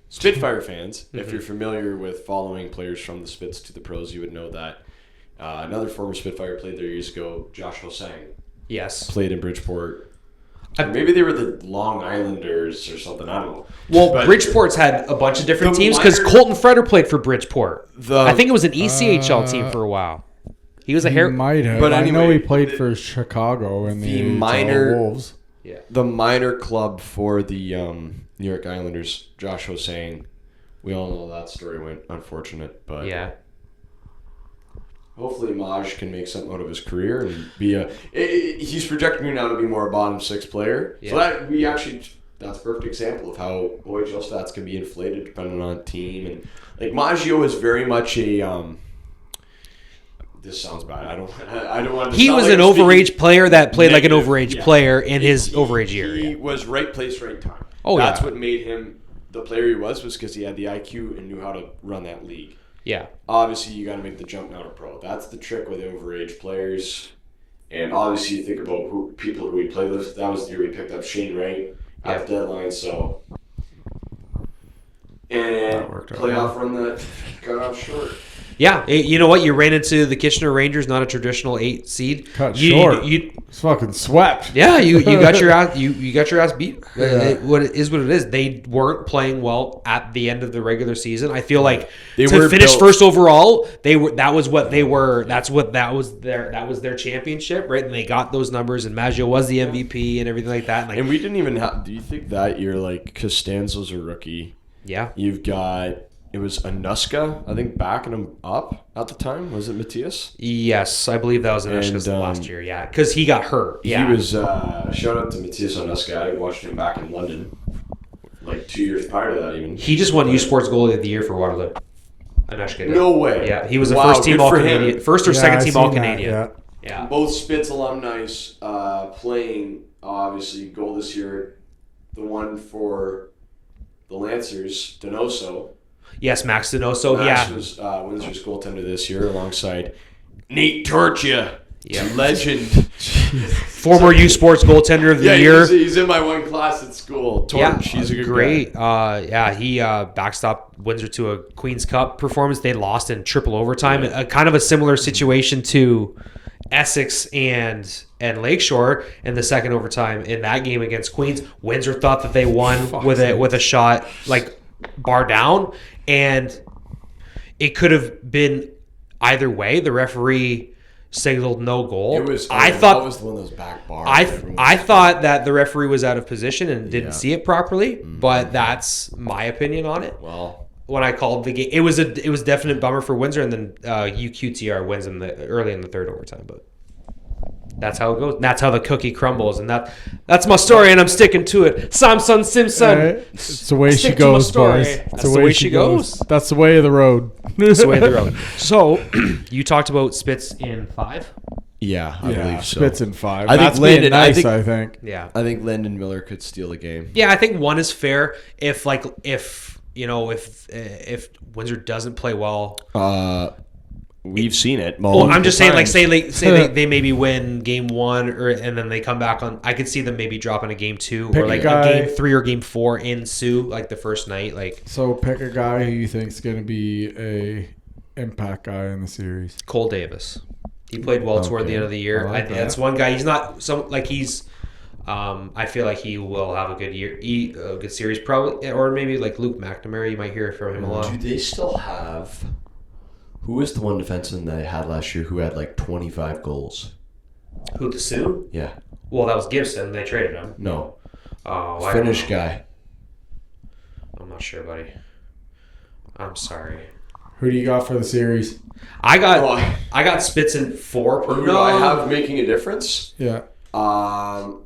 Spitfire fans, if you're familiar with following players from the Spits to the pros, you would know that another former Spitfire played there years ago, Josh Hosang, Yes. played in Bridgeport. Or maybe they were the Long Islanders or something. I don't know. Well, But Bridgeport's had a bunch of different The teams because minor- Colton Freder played for Bridgeport. The- I think it was an ECHL team for a while. He was a He hair. might have. But I know anyway, he played for Chicago in the minor- Wolves. the minor club for the New York Islanders, Josh Hosang. We all know that story went unfortunate, but Yeah. hopefully Maj can make something out of his career and be he's projecting now to be more a bottom 6 player. Yeah. So that's a perfect example of how OHL stats can be inflated depending on team. And like Maggio is very much a this sounds bad. I don't want to. He was an overage player that played like an negative, overage yeah. player in his overage year. He Yeah. was right place, right time. Oh, That's yeah. what made him the player he was because he had the IQ and knew how to run that league. Yeah. Obviously, you got to make the jump now to pro. That's the trick with overage players. And obviously, you think about people who we play with. That was the year we picked up Shane Wright at the deadline. So, and worked out playoff run that got off short. Yeah, you know what? You ran into the Kitchener Rangers, not a traditional 8 seed. Cut short. You, It's fucking swept. yeah, you got your ass you got your ass beat. Yeah. What it is. They weren't playing well at the end of the regular season. I feel like They to were finish built- first overall, that was their championship, right? And they got those numbers, and Maggio was the MVP and everything like that. And like, And we didn't even have. Do you think that year, like, Costanzo's a rookie? yeah, You've got. It was Anuska, I think, backing him up at the time. Was it Matthias? yes, I believe that was Anishka's last year. Yeah, because he got hurt. Yeah, He was. Shout out to Matthias Anuska. I watched him back in London, like 2 years prior to that, even. He just won U Sports Goalie of the Year for Waterloo. Anishka did. No way. Yeah, he was the Wow, first team good All for him. Canadian, first or Yeah, second I team seen All that, Canadian. yeah. Yeah. Both Spitz alumni playing, obviously, goal this year. The one for the Lancers, Donoso. Yes, Max Donoso. Max Yeah. was Windsor's goaltender this year alongside Nate Torchia. Yeah. Legend. Former U Sports goaltender of the year. He's in my one class at school. Torch, Yeah, he's a good great. guy. He backstopped Windsor to a Queen's Cup performance. They lost in triple overtime. Kind of a similar situation to Essex and Lakeshore in the second overtime in that game against Queens. Windsor thought that they won with a shot like bar down, and it could have been either way. The referee signaled no goal. It was. I that thought was one of those back bars. I thought that the referee was out of position and didn't Yeah. see it properly, but that's my opinion on it. Well, When I called the game, it was definite bummer for Windsor, and then UQTR wins early in the third overtime. But that's how it goes. That's how the cookie crumbles, and that's my story, and I'm sticking to it. Samson Simpson. Right? It's the way she Stick to my goes, story. boys. It's That's the way she goes. That's the way of the road. That's the way of the road. So you talked about Spitz in 5. yeah, I Yeah, believe so. Spitz in 5. I think That's being Landon- nice, I I think. Yeah. I think Landon Miller could steal a game. Yeah, I think 1 is fair. If Windsor doesn't play well. We've seen it. Well, I'm just saying, like, times. say they maybe win game 1, and then they come back on. I could see them maybe dropping a game 2 Pick or a like guy. a game 3 or game 4 in Sioux, like the first night. Like So pick a guy who you think's going to be a impact guy in the series. Cole Davis, he played well toward the end of the year. I like that. That's one guy. He's not he's. I feel like he will have a good year, a good series, probably, or maybe like Luke McNamara. You might hear from him a lot. Do they still have? Who was the one defenseman that they had last year who had like 25 goals? Who, the Sioux? Yeah. Well, that was Gibson. They traded him. No. Oh, I don't Finnish know. guy. I'm not sure, buddy. I'm sorry. Who do you got for the series? I got Spitz in 4. Who do I have making a difference? Yeah.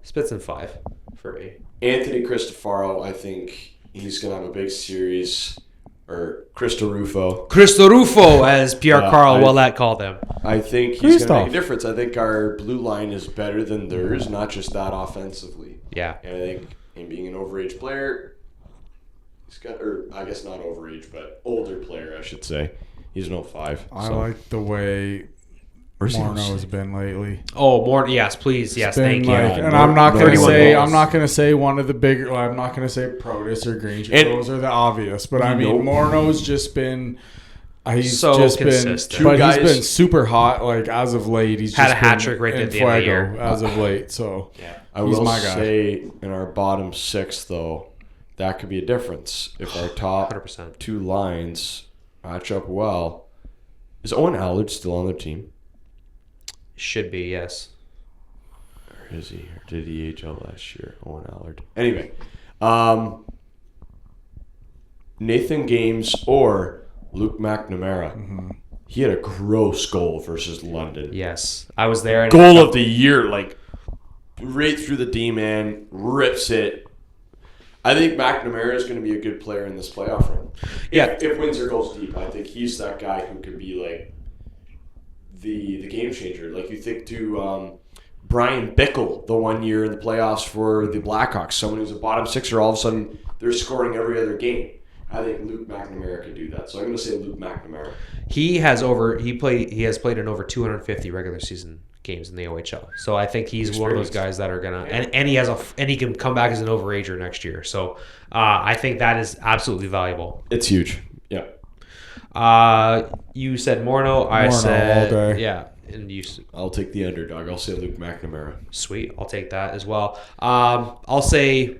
Spitz in 5 for me. Anthony Cristofaro, I think he's going to have a big series. Or Cristofaro. Cristo Rufo, as Pierre Carl I- Ouellet called him. I think he's going to Christoph. make a difference. I think our blue line is better than theirs, not just that offensively. Yeah. And I think him being an overage player, he's got, or I guess not overage, but older player, I should say. He's an 05. I so. like the way Where's he Morneau's been lately. Oh, more. Yes, please. Yes, Been thank you. like- you. and I'm not gonna 31 say goals. I'm not gonna say one of the bigger. I'm not gonna say Protus or Granger. And- Those are the obvious. But I mean, Nope. Morneau's just been. He's So just consistent. been, but Two he's guys- been super hot. Like as of late, he's Had just a hat been trick right in at the end of the fuego year. as of late. So I He's will my guy. say in our bottom 6, though, that could be a difference. If our top 100%. 2 lines match up well. Is Owen Allard still on the team? Should be, yes. Or is he? Or did he AHL last year? Owen Allard. Anyway, Nathan Games or Luke McNamara. He had a gross goal versus London. Yes. I was there. And Goal of the year, like right through the D-man, rips it. I think McNamara is going to be a good player in this playoff run. Yeah. If Windsor goes deep, I think he's that guy who could be like the game changer. Like you think to Brian Bickle the one year in the playoffs for the Blackhawks, someone who's a bottom sixer, all of a sudden they're scoring every other game. I think Luke McNamara could do that. So I'm going to say Luke McNamara. He has played in over 250 regular season games in the OHL. So I think he's one of those guys that are gonna and he can come back as an overager next year. So I think that is absolutely valuable. It's huge. Yeah. You said Morneau. I Morneau said all day. yeah, and I'll take the underdog. I'll say Luke McNamara. sweet. I'll take that as well. I'll say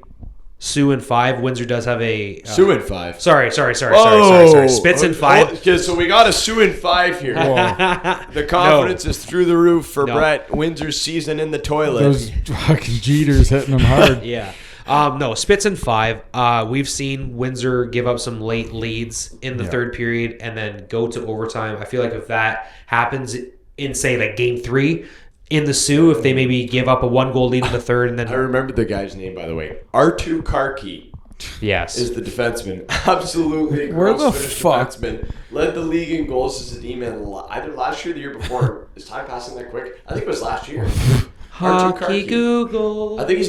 Sioux in 5. Windsor does have a Sioux in 5. Sorry. Whoa. Spitz in 5. Okay, so we got a Sioux in 5 here. The confidence is through the roof for No. Brett. Windsor's season in the toilet. Those fucking Jeters hitting them hard. Yeah. No, Spitz in 5. We've seen Windsor give up some late leads in the third period and then go to overtime. I feel like if that happens in, say, like game 3 in the Sioux, if they maybe give up a 1-goal lead in the third and then I remember the guy's name, by the way. R2 Karki yes, is the defenseman. Absolutely Where the gross-finished fuck? defenseman. Led the league in goals as a D-man either last year or the year before. Is time passing that quick? I think it was last year. R2 Hockey Karki. Google. I think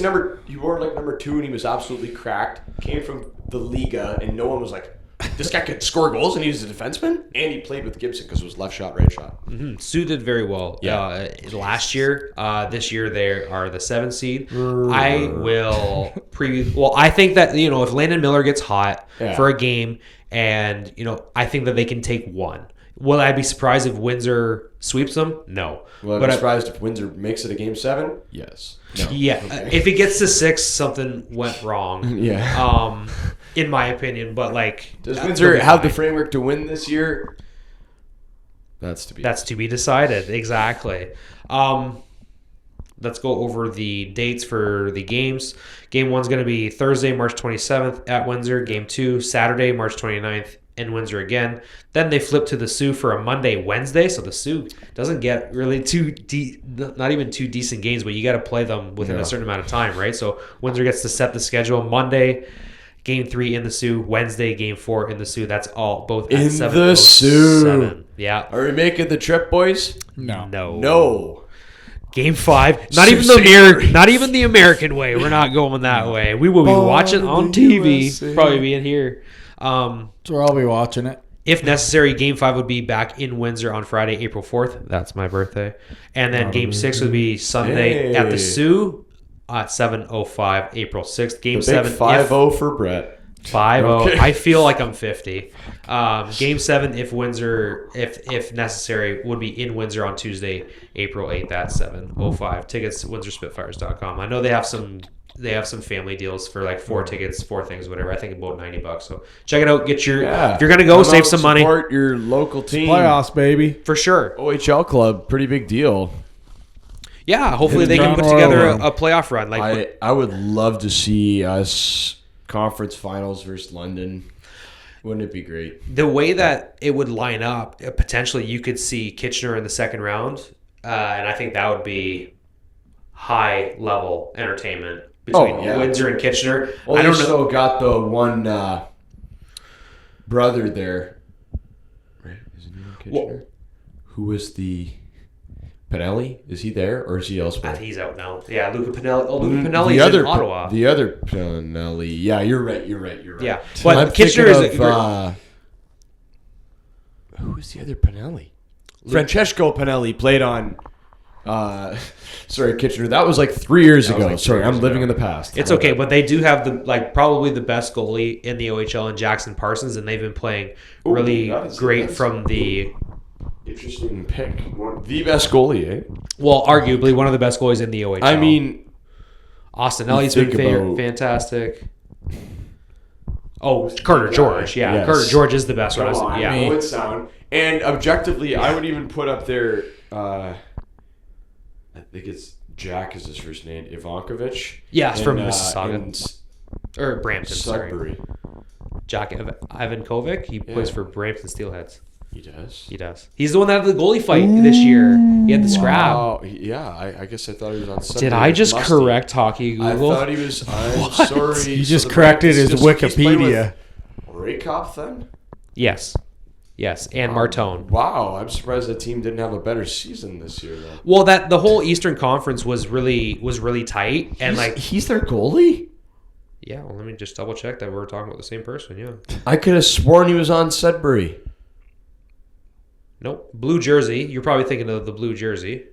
he wore like number 2 and he was absolutely cracked. Came from the Liga and no one was like, this guy could score goals and he was a defenseman? And he played with Gibson because it was left shot, right shot. Sioux did very well last year. This year they are the 7th seed. I will preview. Well, I think that if Landon Miller gets hot for a game, and I think that they can take 1. Will I be surprised if Windsor sweeps them? No. Well, I'm surprised if Windsor makes it a game 7. Yes. No. Yeah. If it gets to 6, something went wrong. Yeah. In my opinion, but does Windsor have the framework to win this year? That's to be decided. Exactly. Let's go over the dates for the games. Game 1's going to be Thursday, March 27th at Windsor. Game 2, Saturday, March 29th in Windsor again. Then they flip to the Sioux for a Monday, Wednesday. So the Sioux doesn't get really not even 2 decent games, but you got to play them within a certain amount of time, right? So Windsor gets to set the schedule. Monday, Game 3 in the Sioux. Wednesday, Game 4 in the Sioux. That's all both at in 7:07. the Sioux. Yeah. Are we making the trip, boys? No. Game 5. Not even the American way. We're not going that way. We will be watching on TV. USA. Probably be in here. So I'll be watching it. If necessary, Game 5 would be back in Windsor on Friday, April 4th. That's my birthday. And then Game 6 would be Sunday at the Sioux at 7:05, April 6th. Game The 7. big 5-0 for Brett. 5-0. Okay. I feel like I'm 50. Game 7, if Windsor, if necessary, would be in Windsor on Tuesday, April 8th at 7:05. Tickets WindsorSpitfires.com. I know they have some family deals for like 4 tickets, 4 things, whatever. I think about $90. So check it out. Get your if you're gonna go, Come save out, some money Support your local team. Playoffs, baby. for sure. OHL club, pretty big deal. Yeah, hopefully they Hit can the put ground together rolling. a playoff run. Like I would love to see us conference finals versus London. Wouldn't it be great? the way that it would line up, potentially you could see Kitchener in the second round, and I think that would be high level entertainment between Windsor and Kitchener. Well, I don't they know. still got the one brother there. Right? Is it in Kitchener? Who was the Pinelli? Is he there or is he elsewhere? He's out now. Yeah, Luca Pinelli. Oh, Luca Pinelli's the other in Ottawa. The other Pinelli. Yeah, you're right. Yeah, I'm but Kitchener is thinking of, who was the other Pinelli? Francesco Pinelli played on. Sorry, Kitchener. That was like 3 years ago. like 3 sorry, years I'm living ago. in the past. It's okay, but they do have probably the best goalie in the OHL in Jackson Parsons, and they've been playing really great from the. Interesting pick. The best goalie, eh? Well, arguably one of the best goalies in the OHL. I mean, Austin Elliott's been think about- fantastic. Oh, Carter George. Yeah, Yes. Carter George is the best one. come on, Yeah. know it sound. And objectively, I would even put up there. I think it's Jack is his first name, Ivankovic. Yeah, it's from in, Mississauga. in Or Brampton, sorry. Sudbury. Jack Ivankovic. He plays for Brampton Steelheads. He does. He does. He's the one that had the goalie fight this year. He had the scrap. Oh, yeah. I guess I thought he was on Sudbury. Did I just Musty. correct Hockey I Google? thought he was. I'm sorry. You So just the corrected his Bramptons he's played with Wikipedia. Raykop then? Yes. Yes, and Martone. Wow, I'm surprised the team didn't have a better season this year though. Well, the whole Eastern Conference was really tight, and He's their goalie? yeah. Well, let me just double check that we're talking about the same person. Yeah. I could have sworn he was on Sudbury. Nope. Blue jersey. You're probably thinking of the blue jersey,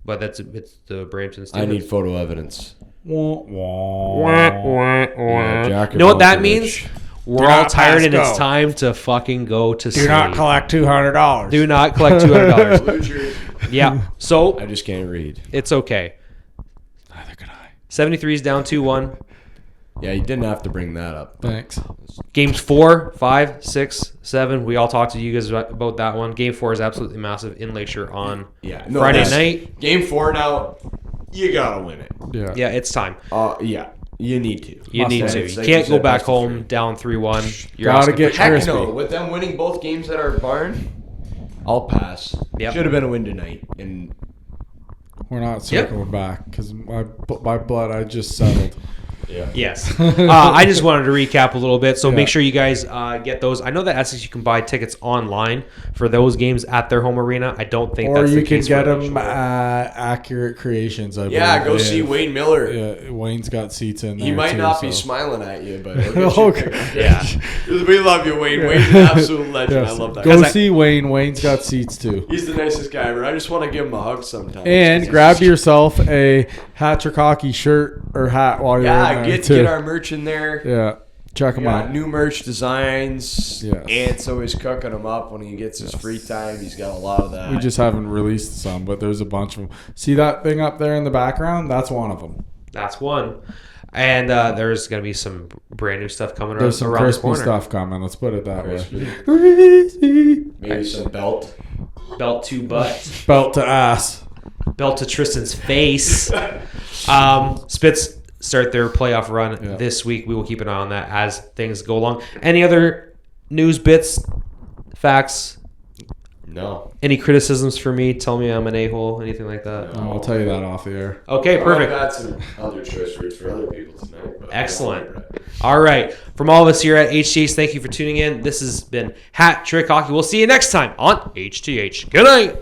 but it's the Brampton Steelheads. I need photo evidence. Wah, wah. Yeah, Jack You know what that Ivankovic. means? We're all tired and it's time to fucking go to sleep. Do not collect $200. Do not collect $200. Blue jersey. Yeah. So I just can't read. it's okay. Neither could I. 73 is down 2-1. Yeah, you didn't have to bring that up. Thanks. Games 4, 5, 6, 7. We all talked to you guys about that one. Game 4 is absolutely massive in Lakeshore on Friday night. Game 4 now, you gotta win it. Yeah. Yeah, it's time. Yeah, you need to. You need to. It's You like can't you go said, back best of home three. down 3-1. You're Gotta asking get for- Heck crispy. no, with them winning both games at our barn, I'll pass. Yep. Should have been a win tonight. And We're not circling back because my blood, I just settled. yeah. Yes. I just wanted to recap a little bit. So Yeah. make sure you guys get those. I know that Essex, you can buy tickets online for those games at their home arena. I don't think Or that's you the can case get for them Lakeshore. at Accurate Creations. I Yeah, believe. go see Wayne Miller. Yeah, Wayne's got seats in there. He might too, not be so. smiling at you, but he'll get you Okay. tickets. Yeah. We love you, Wayne. Wayne's an absolute legend. Yes. I love that Go guy. see Wayne. Wayne's got seats too. He's the nicest guy ever. I just want to give him a hug sometimes. And grab yourself a Hattrick Hockey shirt or hat while you're in there get too. our merch in there. Yeah, check them out. New merch designs. Yes. Ant's always cooking them up when he gets his free time. He's got a lot of that. We just haven't released some, but there's a bunch of them. See that thing up there in the background? That's one of them. That's one. And there's going to be some brand new stuff coming There's some around the crispy corner. stuff coming. Let's put it that way. Maybe some belt. Belt to butt. Belt to ass. Belt to Tristan's face. Spits start their playoff run this week. We will keep an eye on that as things go along. Any other news bits, facts, No. any criticisms for me? Tell me I'm an a-hole, anything like that? I'll tell you that off the air. Okay, perfect. I've got some other choice words for other people tonight. But Excellent. All right. From all of us here at HTH, thank you for tuning in. This has been Hat Trick Hockey. We'll see you next time on HTH. Good night.